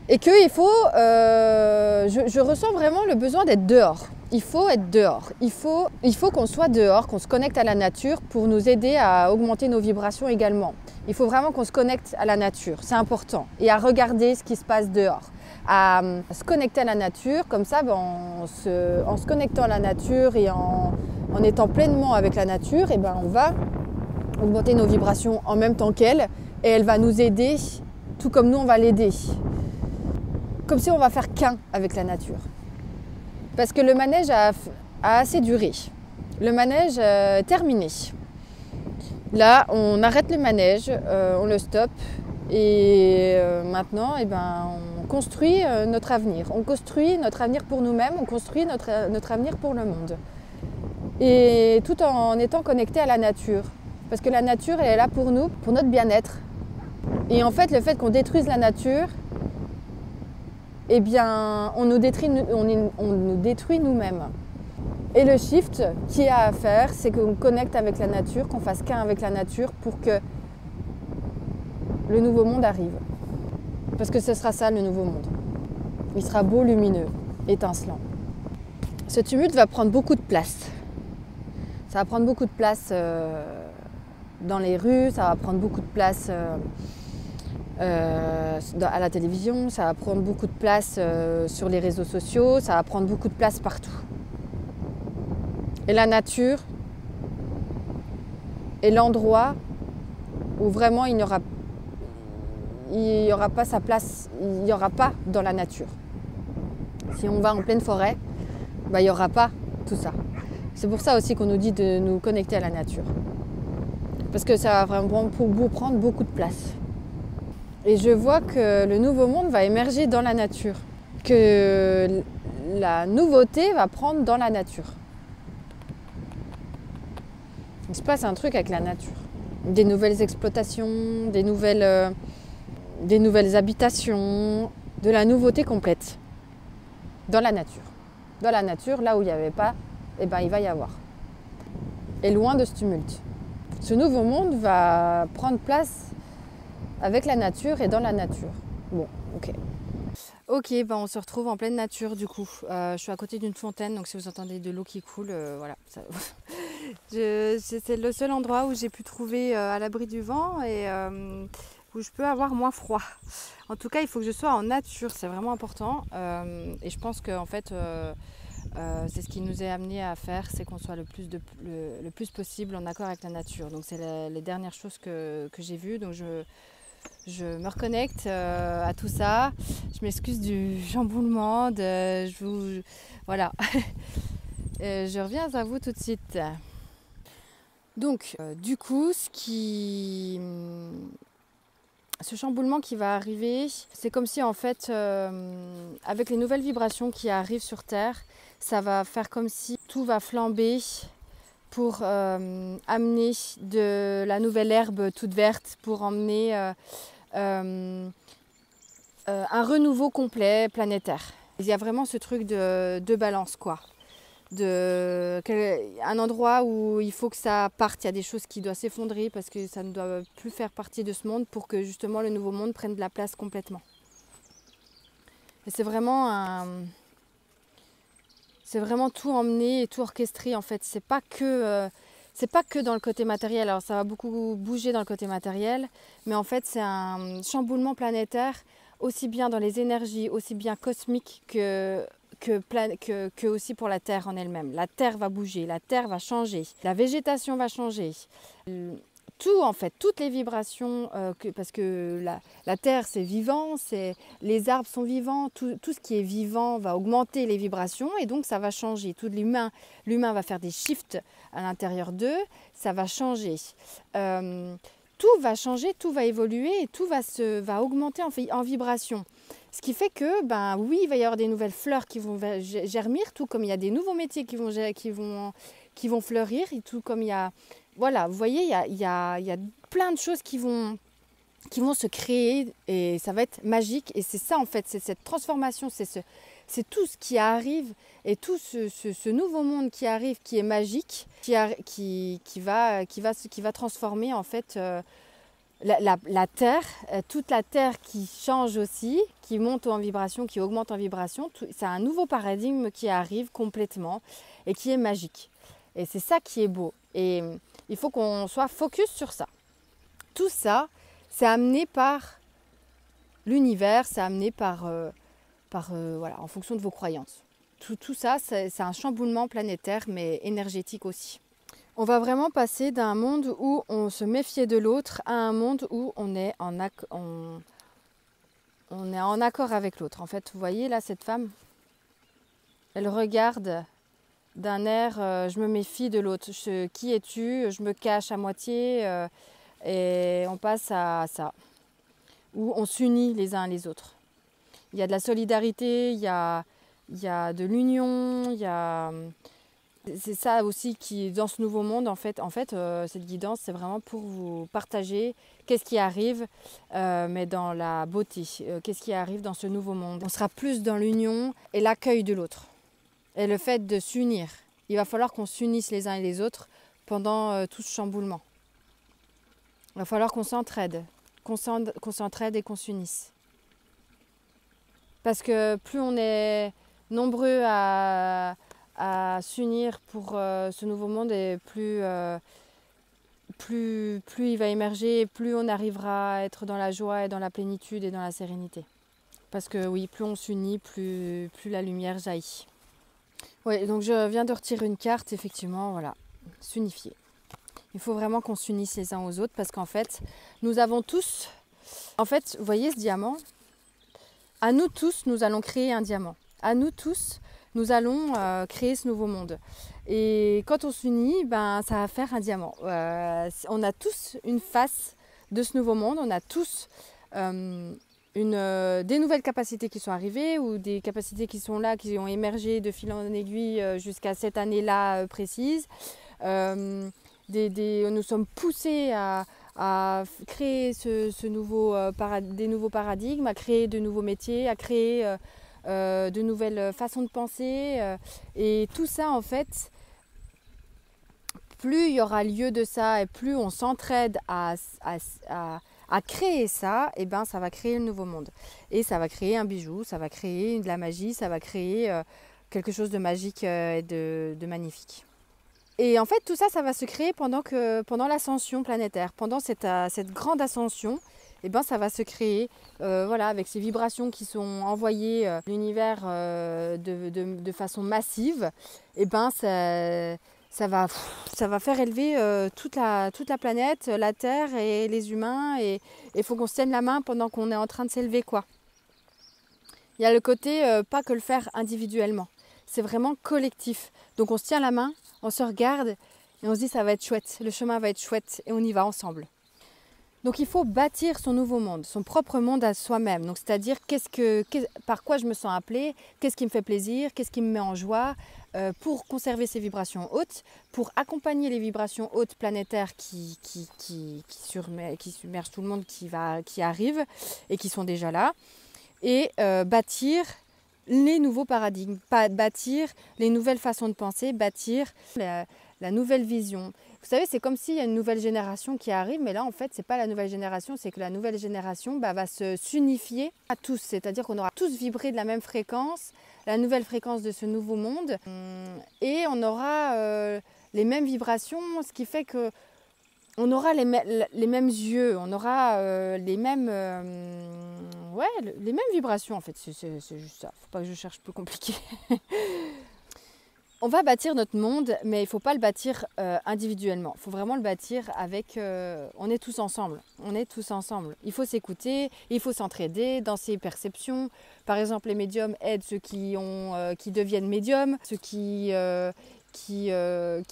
Et qu'il faut... je ressens vraiment le besoin d'être dehors. il faut être dehors. Il faut qu'on soit dehors, qu'on se connecte à la nature pour nous aider à augmenter nos vibrations également. Il faut vraiment qu'on se connecte à la nature, c'est important. Et à regarder ce qui se passe dehors. À se connecter à la nature, comme ça, en se connectant à la nature et en étant pleinement avec la nature, on va augmenter nos vibrations en même temps qu'elle. Et elle va nous aider, tout comme nous on va l'aider. Comme si on va faire qu'un avec la nature. Parce que le manège a assez duré. Le manège est terminé. Là, on arrête le manège, on le stoppe et maintenant, on construit notre avenir. On construit notre avenir pour nous-mêmes, on construit notre avenir pour le monde. Et tout en étant connecté à la nature. Parce que la nature, elle est là pour nous, pour notre bien-être. Et en fait, le fait qu'on détruise la nature, on nous détruit nous-mêmes. Et le shift qu'il y a à faire, c'est qu'on connecte avec la nature, qu'on fasse qu'un avec la nature pour que le nouveau monde arrive. Parce que ce sera ça, le nouveau monde. Il sera beau, lumineux, étincelant. Ce tumulte va prendre beaucoup de place. Ça va prendre beaucoup de place dans les rues, ça va prendre beaucoup de place à la télévision, ça va prendre beaucoup de place sur les réseaux sociaux, ça va prendre beaucoup de place partout. Et la nature est l'endroit où vraiment il n'y aura pas sa place, il n'y aura pas dans la nature. Si on va en pleine forêt, il n'y aura pas tout ça. C'est pour ça aussi qu'on nous dit de nous connecter à la nature. Parce que ça va vraiment prendre beaucoup de place. Et je vois que le nouveau monde va émerger dans la nature. Que la nouveauté va prendre dans la nature. Il se passe un truc avec la nature. Des nouvelles exploitations, des nouvelles habitations, de la nouveauté complète. Dans la nature. Dans la nature, là où il n'y avait pas, il va y avoir. Et loin de ce tumulte. Ce nouveau monde va prendre place avec la nature et dans la nature. Bon, ok. Ok, on se retrouve en pleine nature du coup. Je suis à côté d'une fontaine, donc si vous entendez de l'eau qui coule, voilà. C'est le seul endroit où j'ai pu trouver à l'abri du vent et où je peux avoir moins froid. En tout cas, il faut que je sois en nature, c'est vraiment important. Et je pense qu'en fait, c'est ce qui nous est amené à faire, c'est qu'on soit le plus possible en accord avec la nature. Donc c'est les dernières choses que j'ai vues. Donc je me reconnecte à tout ça. Je m'excuse du chamboulement. Voilà. Je reviens à vous tout de suite. Donc, du coup, ce chamboulement qui va arriver, c'est comme si en fait, avec les nouvelles vibrations qui arrivent sur Terre, ça va faire comme si tout va flamber pour amener de la nouvelle herbe toute verte, pour emmener un renouveau complet planétaire. Il y a vraiment ce truc de balance, quoi. Un endroit où il faut que ça parte, il y a des choses qui doivent s'effondrer parce que ça ne doit plus faire partie de ce monde pour que justement le nouveau monde prenne de la place complètement. Et c'est vraiment tout emmené et tout orchestré en fait. C'est pas que dans le côté matériel. Alors ça va beaucoup bouger dans le côté matériel, mais en fait c'est un chamboulement planétaire aussi bien dans les énergies, aussi bien cosmiques que aussi pour la Terre en elle-même. La Terre va bouger, la Terre va changer, la végétation va changer. Tout en fait, toutes les vibrations, parce que la Terre c'est vivant, les arbres sont vivants, tout ce qui est vivant va augmenter les vibrations et donc ça va changer. L'humain va faire des shifts à l'intérieur d'eux, ça va changer. Tout va changer, tout va évoluer et tout va augmenter en vibration. Ce qui fait que, oui, il va y avoir des nouvelles fleurs qui vont germir, tout comme il y a des nouveaux métiers qui vont fleurir, et tout comme il y a, voilà, vous voyez, il y a plein de choses qui vont se créer et ça va être magique. Et c'est ça en fait, c'est cette transformation, c'est tout ce qui arrive et tout ce nouveau monde qui arrive, qui est magique, qui va transformer en fait la terre, toute la terre qui change aussi, qui monte en vibration, qui augmente en vibration, c'est un nouveau paradigme qui arrive complètement et qui est magique. Et c'est ça qui est beau. Et il faut qu'on soit focus sur ça. Tout ça, c'est amené par l'univers, c'est amené par voilà, en fonction de vos croyances. Tout ça, c'est un chamboulement planétaire, mais énergétique aussi. On va vraiment passer d'un monde où on se méfiait de l'autre à un monde où on est en accord avec l'autre. En fait, vous voyez là, cette femme, elle regarde d'un air je me méfie de l'autre. Qui es-tu? Je me cache à moitié. Et on passe à ça, où on s'unit les uns les autres. Il y a de la solidarité, il y a de l'union, c'est ça aussi qui est dans ce nouveau monde. En fait, cette guidance, c'est vraiment pour vous partager qu'est-ce qui arrive, mais dans la beauté. Qu'est-ce qui arrive dans ce nouveau monde. On sera plus dans l'union et l'accueil de l'autre. Et le fait de s'unir. Il va falloir qu'on s'unisse les uns et les autres pendant tout ce chamboulement. Il va falloir qu'on s'entraide, et qu'on s'unisse. Parce que plus on est nombreux à s'unir pour ce nouveau monde, et plus il va émerger, et plus on arrivera à être dans la joie et dans la plénitude et dans la sérénité. Parce que oui, plus on s'unit, plus la lumière jaillit. Oui, donc je viens de retirer une carte, effectivement, voilà, s'unifier. Il faut vraiment qu'on s'unisse les uns aux autres parce qu'en fait, nous avons tous... En fait, vous voyez ce diamant? À nous tous, nous allons créer un diamant. À nous tous, nous allons créer ce nouveau monde. Et quand on s'unit, ben, ça va faire un diamant. On a tous une face de ce nouveau monde. On a tous des nouvelles capacités qui sont arrivées ou des capacités qui sont là, qui ont émergé de fil en aiguille jusqu'à cette année-là précise. Nous sommes poussés à créer des nouveaux paradigmes, à créer de nouveaux métiers, à créer de nouvelles façons de penser. Et tout ça, en fait, plus il y aura lieu de ça et plus on s'entraide à créer ça, et ben ça va créer le nouveau monde. Et ça va créer un bijou, ça va créer de la magie, ça va créer quelque chose de magique et de magnifique. Et en fait, tout ça, ça va se créer pendant l'ascension planétaire, pendant cette grande ascension. Et ben, ça va se créer, voilà, avec ces vibrations qui sont envoyées à l'univers de façon massive. Et ben, ça va faire élever toute la planète, la Terre et les humains. Et il faut qu'on se tienne la main pendant qu'on est en train de s'élever, quoi. Il y a le côté pas que le faire individuellement. C'est vraiment collectif. Donc on se tient la main, on se regarde et on se dit ça va être chouette, le chemin va être chouette et on y va ensemble. Donc il faut bâtir son nouveau monde, son propre monde à soi-même. Donc c'est-à-dire par quoi je me sens appelée, qu'est-ce qui me fait plaisir, qu'est-ce qui me met en joie, pour conserver ces vibrations hautes, pour accompagner les vibrations hautes planétaires qui submergent tout le monde, qui arrivent et qui sont déjà là, et bâtir les nouveaux paradigmes, bâtir les nouvelles façons de penser, bâtir la nouvelle vision. Vous savez, c'est comme s'il y a une nouvelle génération qui arrive, mais là, en fait, c'est pas la nouvelle génération, c'est que la nouvelle génération va s'unifier à tous. C'est-à-dire qu'on aura tous vibré de la même fréquence, la nouvelle fréquence de ce nouveau monde, et on aura les mêmes vibrations, ce qui fait que on aura les mêmes yeux, on aura les mêmes vibrations, en fait. C'est juste ça, faut pas que je cherche plus compliqué. On va bâtir notre monde, mais il ne faut pas le bâtir individuellement. Il faut vraiment le bâtir avec... on est tous ensemble. Il faut s'écouter, il faut s'entraider dans ses perceptions. Par exemple, les médiums aident ceux qui deviennent médiums, ceux qui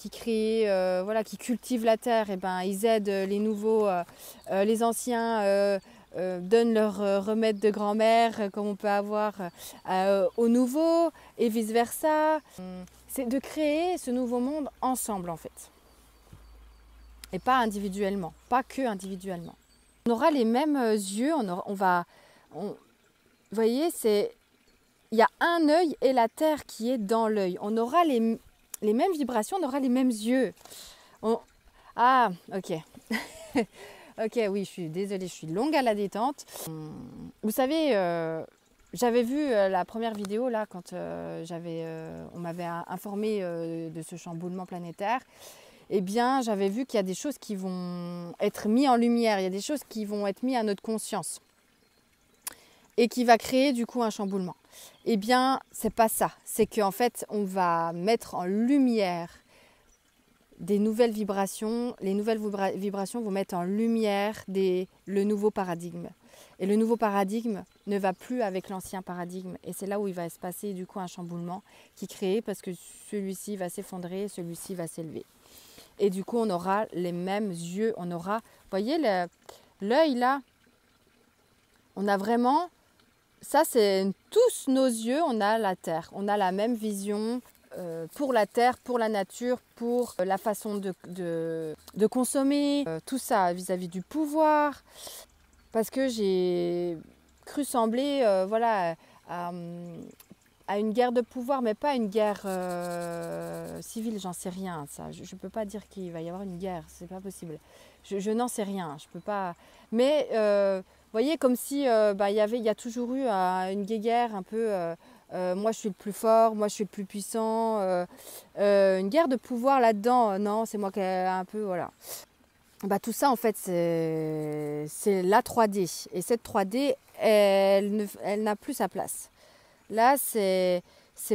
créent, qui cultivent la terre. Et ben, ils aident les nouveaux, les anciens... donnent leurs remèdes de grand-mère comme on peut avoir aux nouveaux et vice-versa. C'est de créer ce nouveau monde ensemble en fait. Et pas individuellement, pas que individuellement. On aura les mêmes yeux, vous voyez, il y a un œil et la terre qui est dans l'œil. On aura les mêmes vibrations, on aura les mêmes yeux. Ah, ok. Ok, oui, je suis désolée, je suis longue à la détente. Vous savez, j'avais vu la première vidéo là quand on m'avait informé de ce chamboulement planétaire. Eh bien, j'avais vu qu'il y a des choses qui vont être mises en lumière, il y a des choses qui vont être mises à notre conscience et qui va créer du coup un chamboulement. Eh bien, c'est pas ça. C'est qu'en fait, on va mettre en lumière des nouvelles vibrations. Les nouvelles vibrations vont mettre en lumière le nouveau paradigme. Et le nouveau paradigme ne va plus avec l'ancien paradigme. Et c'est là où il va se passer du coup un chamboulement qui crée parce que celui-ci va s'effondrer, celui-ci va s'élever. Et du coup, on aura les mêmes yeux. On aura, vous voyez, l'œil là, on a vraiment, ça c'est tous nos yeux, on a la Terre. On a la même vision pour la Terre, pour la nature, pour la façon de consommer, tout ça vis-à-vis du pouvoir. Parce que j'ai cru sembler, voilà, à une guerre de pouvoir, mais pas une guerre civile, j'en sais rien. Ça, je ne peux pas dire qu'il va y avoir une guerre, c'est pas possible. Je n'en sais rien, je peux pas. Mais vous voyez, comme si il y a toujours eu une guerre un peu. Moi, je suis le plus fort, moi, je suis le plus puissant. Une guerre de pouvoir là-dedans, non, c'est moi qui ai un peu, voilà. Tout ça, en fait, c'est la 3D. Et cette 3D, elle n'a plus sa place. Là, c'est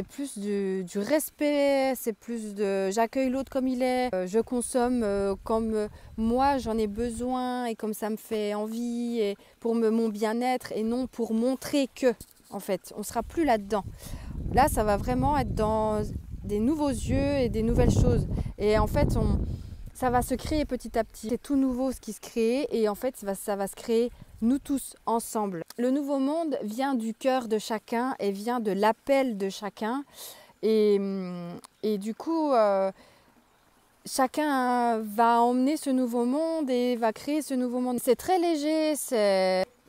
plus du respect, c'est plus de j'accueille l'autre comme il est, je consomme comme moi j'en ai besoin et comme ça me fait envie et pour mon bien-être et non pour montrer que, en fait, on ne sera plus là-dedans. Là, ça va vraiment être dans des nouveaux yeux et des nouvelles choses. Et en fait, ça va se créer petit à petit. C'est tout nouveau ce qui se crée et en fait, ça va se créer nous tous ensemble. Le nouveau monde vient du cœur de chacun et vient de l'appel de chacun. Et du coup, chacun va emmener ce nouveau monde et va créer ce nouveau monde. C'est très léger,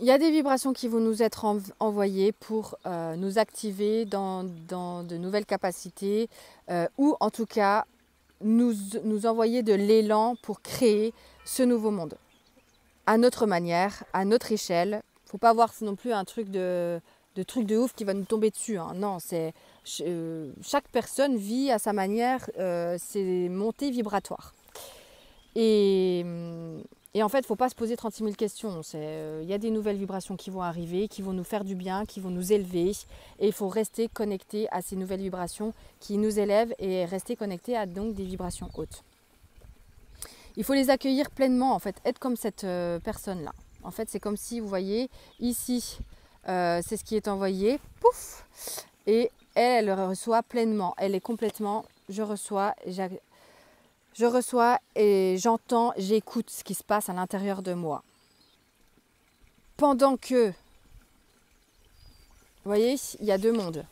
il y a des vibrations qui vont nous être envoyées pour nous activer dans de nouvelles capacités ou en tout cas nous envoyer de l'élan pour créer ce nouveau monde. À notre manière, à notre échelle. Il ne faut pas voir non plus un truc de ouf qui va nous tomber dessus. Hein. Non, chaque personne vit à sa manière ses montées vibratoires. Et en fait, il ne faut pas se poser 36 000 questions. Il y a des nouvelles vibrations qui vont arriver, qui vont nous faire du bien, qui vont nous élever. Et il faut rester connecté à ces nouvelles vibrations qui nous élèvent et rester connecté à donc des vibrations hautes. Il faut les accueillir pleinement, en fait, être comme cette personne-là. En fait, c'est comme si, vous voyez, ici, c'est ce qui est envoyé, pouf, et elle le reçoit pleinement. Elle est complètement, je reçois et j'entends, j'écoute ce qui se passe à l'intérieur de moi. Pendant que, vous voyez, il y a deux mondes.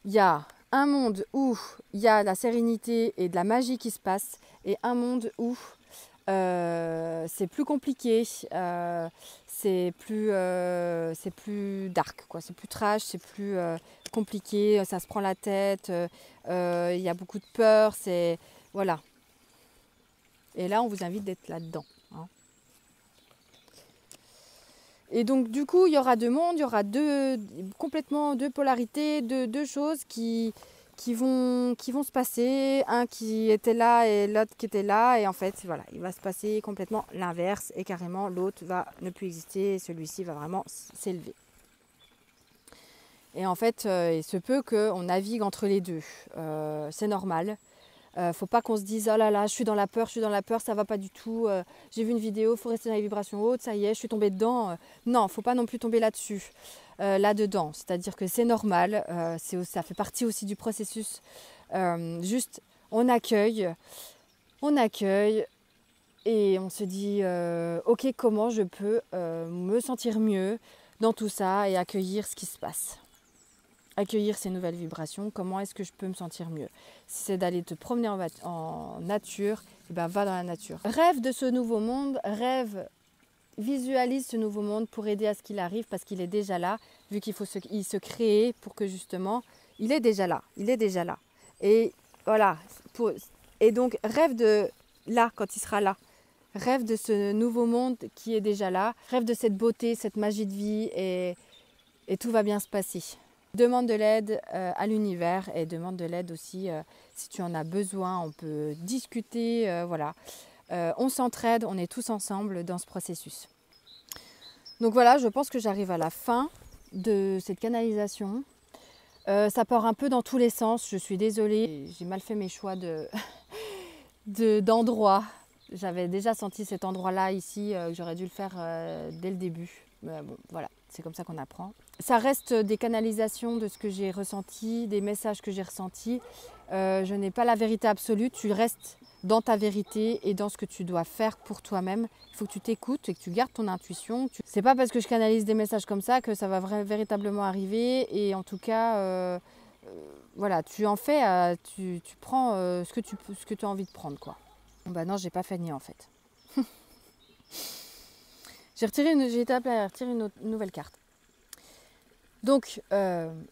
Il y a un monde où il y a la sérénité et de la magie qui se passe et un monde où c'est plus compliqué, c'est plus dark, quoi. C'est plus trash, c'est plus compliqué, ça se prend la tête, il y a beaucoup de peur, voilà. Et là, on vous invite d'être là-dedans. Hein. Et donc, du coup, il y aura deux mondes, il y aura complètement deux polarités, deux choses qui vont se passer. Un qui était là et l'autre qui était là. Et en fait, voilà, il va se passer complètement l'inverse. Et carrément, l'autre va ne plus exister et celui-ci va vraiment s'élever. Et en fait, il se peut qu'on navigue entre les deux. C'est normal. Faut pas qu'on se dise oh là là, je suis dans la peur, ça va pas du tout. J'ai vu une vidéo, faut rester dans les vibrations hautes, ça y est, je suis tombée dedans. Non, faut pas non plus tomber là-dessus, là-dedans. C'est-à-dire que c'est normal, ça fait partie aussi du processus. Juste, on accueille et on se dit ok, comment je peux me sentir mieux dans tout ça et accueillir ce qui se passe. Accueillir ces nouvelles vibrations, comment est-ce que je peux me sentir mieux? Si c'est d'aller te promener en nature, eh ben va dans la nature. Rêve de ce nouveau monde, visualise ce nouveau monde pour aider à ce qu'il arrive parce qu'il est déjà là, vu qu'il faut il se créer pour que justement, il est déjà là. Et voilà, et donc rêve de là quand il sera là. rêve de ce nouveau monde qui est déjà là, rêve de cette beauté, cette magie de vie et tout va bien se passer. Demande de l'aide à l'univers et demande de l'aide aussi si tu en as besoin, on peut discuter, voilà. On s'entraide, on est tous ensemble dans ce processus. Donc voilà, je pense que j'arrive à la fin de cette canalisation. Ça part un peu dans tous les sens, je suis désolée, j'ai mal fait mes choix d'endroits. J'avais déjà senti cet endroit-là ici, que j'aurais dû le faire dès le début. Mais bon, voilà, c'est comme ça qu'on apprend. Ça reste des canalisations de ce que j'ai ressenti, des messages que j'ai ressentis. Je n'ai pas la vérité absolue, tu restes dans ta vérité et dans ce que tu dois faire pour toi-même. Il faut que tu t'écoutes et que tu gardes ton intuition. C'est pas parce que je canalise des messages comme ça que ça va véritablement arriver. Et en tout cas, voilà, tu en fais, tu prends ce que tu as envie de prendre, quoi. Bon, bah non, j'ai pas fait nier en fait. J'ai été appelée à retirer une nouvelle carte. Donc,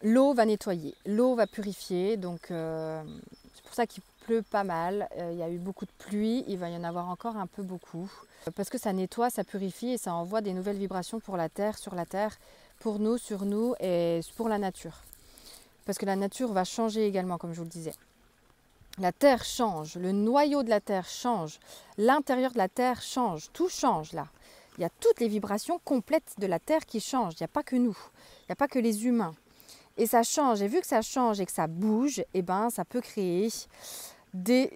l'eau va nettoyer, l'eau va purifier. Donc, c'est pour ça qu'il pleut pas mal. Il y a eu beaucoup de pluie, il va y en avoir encore un peu beaucoup. Parce que ça nettoie, ça purifie et ça envoie des nouvelles vibrations pour la terre, sur la terre, pour nous, sur nous et pour la nature. Parce que la nature va changer également, comme je vous le disais. La terre change, le noyau de la terre change, l'intérieur de la terre change, tout change là. Il y a toutes les vibrations complètes de la terre qui changent, il n'y a pas que nous, il n'y a pas que les humains. Et ça change, et vu que ça change et que ça bouge, eh ben, ça peut créer des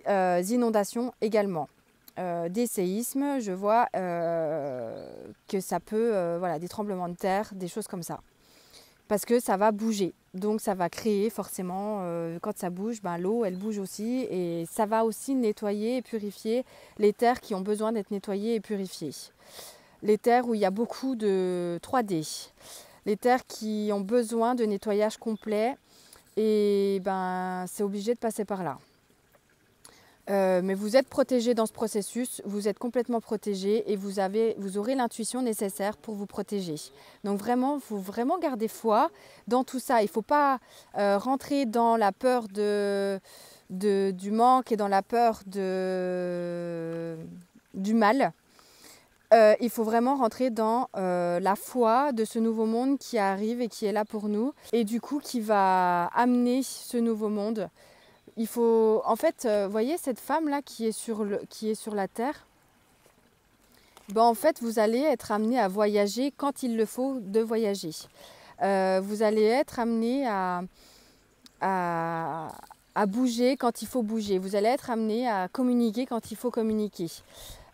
inondations également. Des séismes, je vois que ça peut, voilà, des tremblements de terre, des choses comme ça. Parce que ça va bouger. Donc ça va créer forcément, quand ça bouge, ben, l'eau elle bouge aussi et ça va aussi nettoyer et purifier les terres qui ont besoin d'être nettoyées et purifiées. Les terres où il y a beaucoup de 3D, les terres qui ont besoin de nettoyage complet et ben, c'est obligé de passer par là. Mais vous êtes protégé dans ce processus, vous êtes complètement protégé et vous aurez l'intuition nécessaire pour vous protéger. Donc vraiment, il faut vraiment garder foi dans tout ça. Il ne faut pas rentrer dans la peur du manque et dans la peur du mal. Il faut vraiment rentrer dans la foi de ce nouveau monde qui arrive et qui est là pour nous et du coup qui va amener ce nouveau monde. Il faut, en fait, voyez cette femme-là qui est sur la terre, ben, en fait, vous allez être amené à voyager quand il le faut de voyager. Vous allez être amené à bouger quand il faut bouger. Vous allez être amené à communiquer quand il faut communiquer.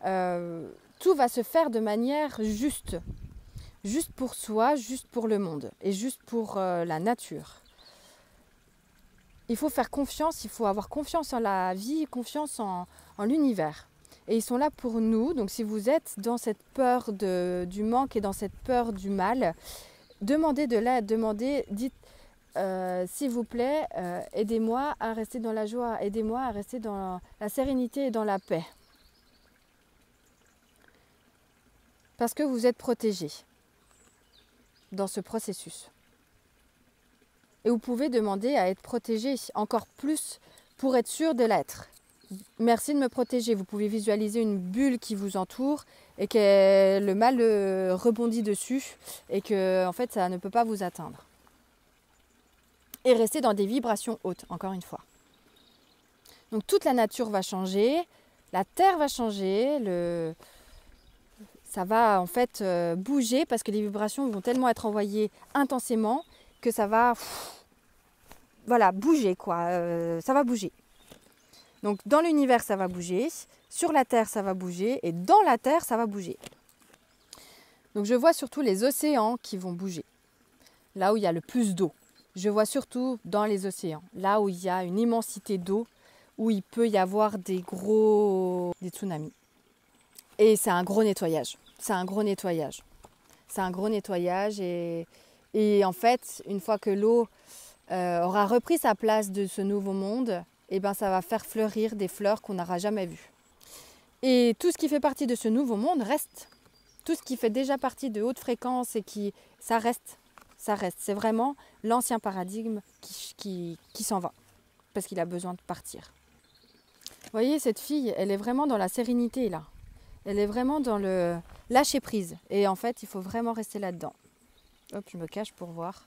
Tout va se faire de manière juste. Juste pour soi, juste pour le monde et juste pour la nature. Il faut faire confiance, il faut avoir confiance en la vie, confiance en l'univers. Et ils sont là pour nous. Donc si vous êtes dans cette peur du manque et dans cette peur du mal, demandez de l'aide, dites s'il vous plaît, aidez-moi à rester dans la joie, aidez-moi à rester dans la sérénité et dans la paix. Parce que vous êtes protégés dans ce processus. Et vous pouvez demander à être protégé encore plus pour être sûr de l'être. Merci de me protéger. Vous pouvez visualiser une bulle qui vous entoure et que le mal rebondit dessus et que en fait ça ne peut pas vous atteindre. Et rester dans des vibrations hautes, encore une fois. Donc toute la nature va changer, la terre va changer, ça va en fait bouger parce que les vibrations vont tellement être envoyées intensément que ça va voilà, bouger quoi, ça va bouger. Donc dans l'univers ça va bouger, sur la terre ça va bouger et dans la terre ça va bouger. Donc je vois surtout les océans qui vont bouger, là où il y a le plus d'eau. Je vois surtout dans les océans, là où il y a une immensité d'eau, où il peut y avoir des tsunamis. Et c'est un gros nettoyage, c'est un gros nettoyage. C'est un gros nettoyage et en fait, une fois que l'eau aura repris sa place de ce nouveau monde, eh ben, ça va faire fleurir des fleurs qu'on n'aura jamais vues. Et tout ce qui fait partie de ce nouveau monde reste. Tout ce qui fait déjà partie de haute fréquence et ça reste. Ça reste. C'est vraiment l'ancien paradigme qui s'en va. Parce qu'il a besoin de partir. Vous voyez, cette fille, elle est vraiment dans la sérénité là. Elle est vraiment dans le lâcher prise. Et en fait, il faut vraiment rester là-dedans. Hop, je me cache pour voir.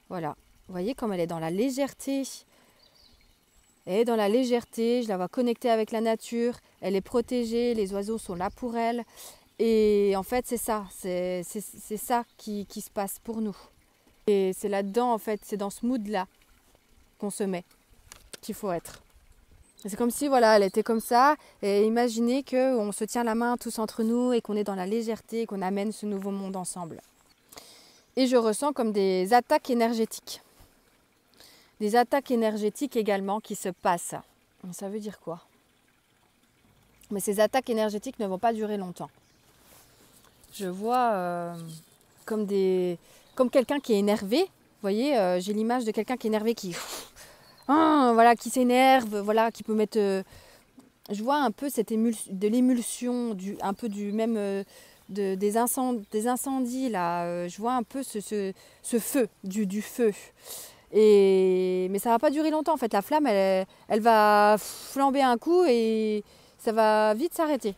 Voilà. Vous voyez comme elle est dans la légèreté. Elle est dans la légèreté. Je la vois connectée avec la nature. Elle est protégée. Les oiseaux sont là pour elle. Et en fait, c'est ça. C'est ça qui se passe pour nous. Et c'est là-dedans, en fait. C'est dans ce mood-là qu'on se met, qu'il faut être. C'est comme si, voilà, elle était comme ça. Et imaginez qu'on se tient la main tous entre nous et qu'on est dans la légèreté et qu'on amène ce nouveau monde ensemble. Et je ressens comme des attaques énergétiques. Des attaques énergétiques également qui se passent. Ça veut dire quoi? Mais ces attaques énergétiques ne vont pas durer longtemps. Je vois comme quelqu'un qui est énervé. Vous voyez, j'ai l'image de quelqu'un qui est énervé, voilà, qui s'énerve, voilà, qui peut mettre... je vois un peu de l'émulsion, un peu du même... des incendies là, je vois un peu ce feu, du feu. Mais ça va pas durer longtemps en fait, la flamme elle va flamber un coup et ça va vite s'arrêter.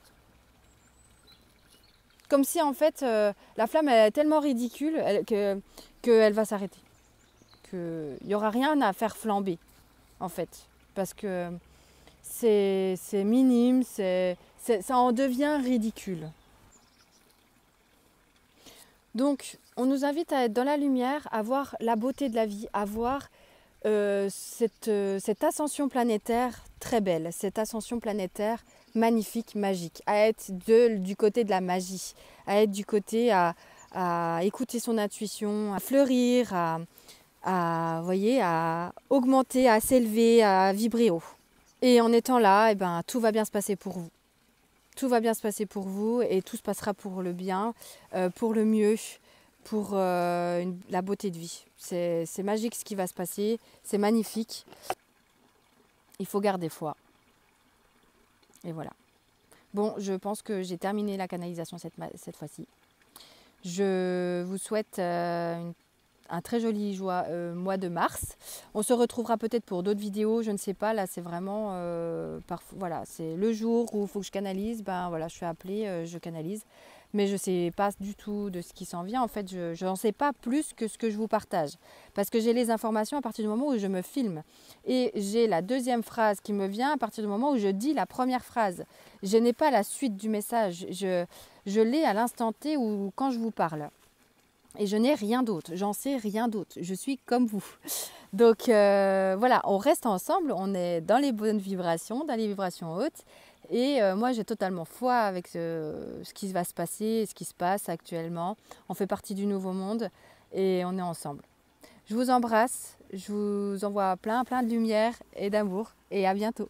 Comme si en fait la flamme elle est tellement ridicule qu'elle va s'arrêter. Qu'il n'y aura rien à faire flamber en fait. Parce que c'est minime, ça en devient ridicule. Donc, on nous invite à être dans la lumière, à voir la beauté de la vie, à voir cette ascension planétaire très belle, cette ascension planétaire magnifique, magique, à être du côté de la magie, à être du côté à écouter son intuition, à fleurir, voyez, à augmenter, à s'élever, à vibrer haut. Et en étant là, eh ben, tout va bien se passer pour vous. Tout va bien se passer pour vous et tout se passera pour le bien, pour le mieux, pour la beauté de vie. C'est magique ce qui va se passer, c'est magnifique. Il faut garder foi. Et voilà. Bon, je pense que j'ai terminé la canalisation cette fois-ci. Je vous souhaite un très joli mois de mars. On se retrouvera peut-être pour d'autres vidéos, je ne sais pas. Là, c'est vraiment, voilà, c'est le jour où il faut que je canalise. Ben voilà, je suis appelée, je canalise. Mais je ne sais pas du tout de ce qui s'en vient. En fait, je n'en sais pas plus que ce que je vous partage. Parce que j'ai les informations à partir du moment où je me filme. Et j'ai la deuxième phrase qui me vient à partir du moment où je dis la première phrase. Je n'ai pas la suite du message. Je l'ai à l'instant T ou quand je vous parle. Et je n'ai rien d'autre, j'en sais rien d'autre, je suis comme vous. Donc voilà, on reste ensemble, on est dans les bonnes vibrations, dans les vibrations hautes. Et moi j'ai totalement foi avec ce qui va se passer, ce qui se passe actuellement. On fait partie du nouveau monde et on est ensemble. Je vous embrasse, je vous envoie plein de lumière et d'amour et à bientôt.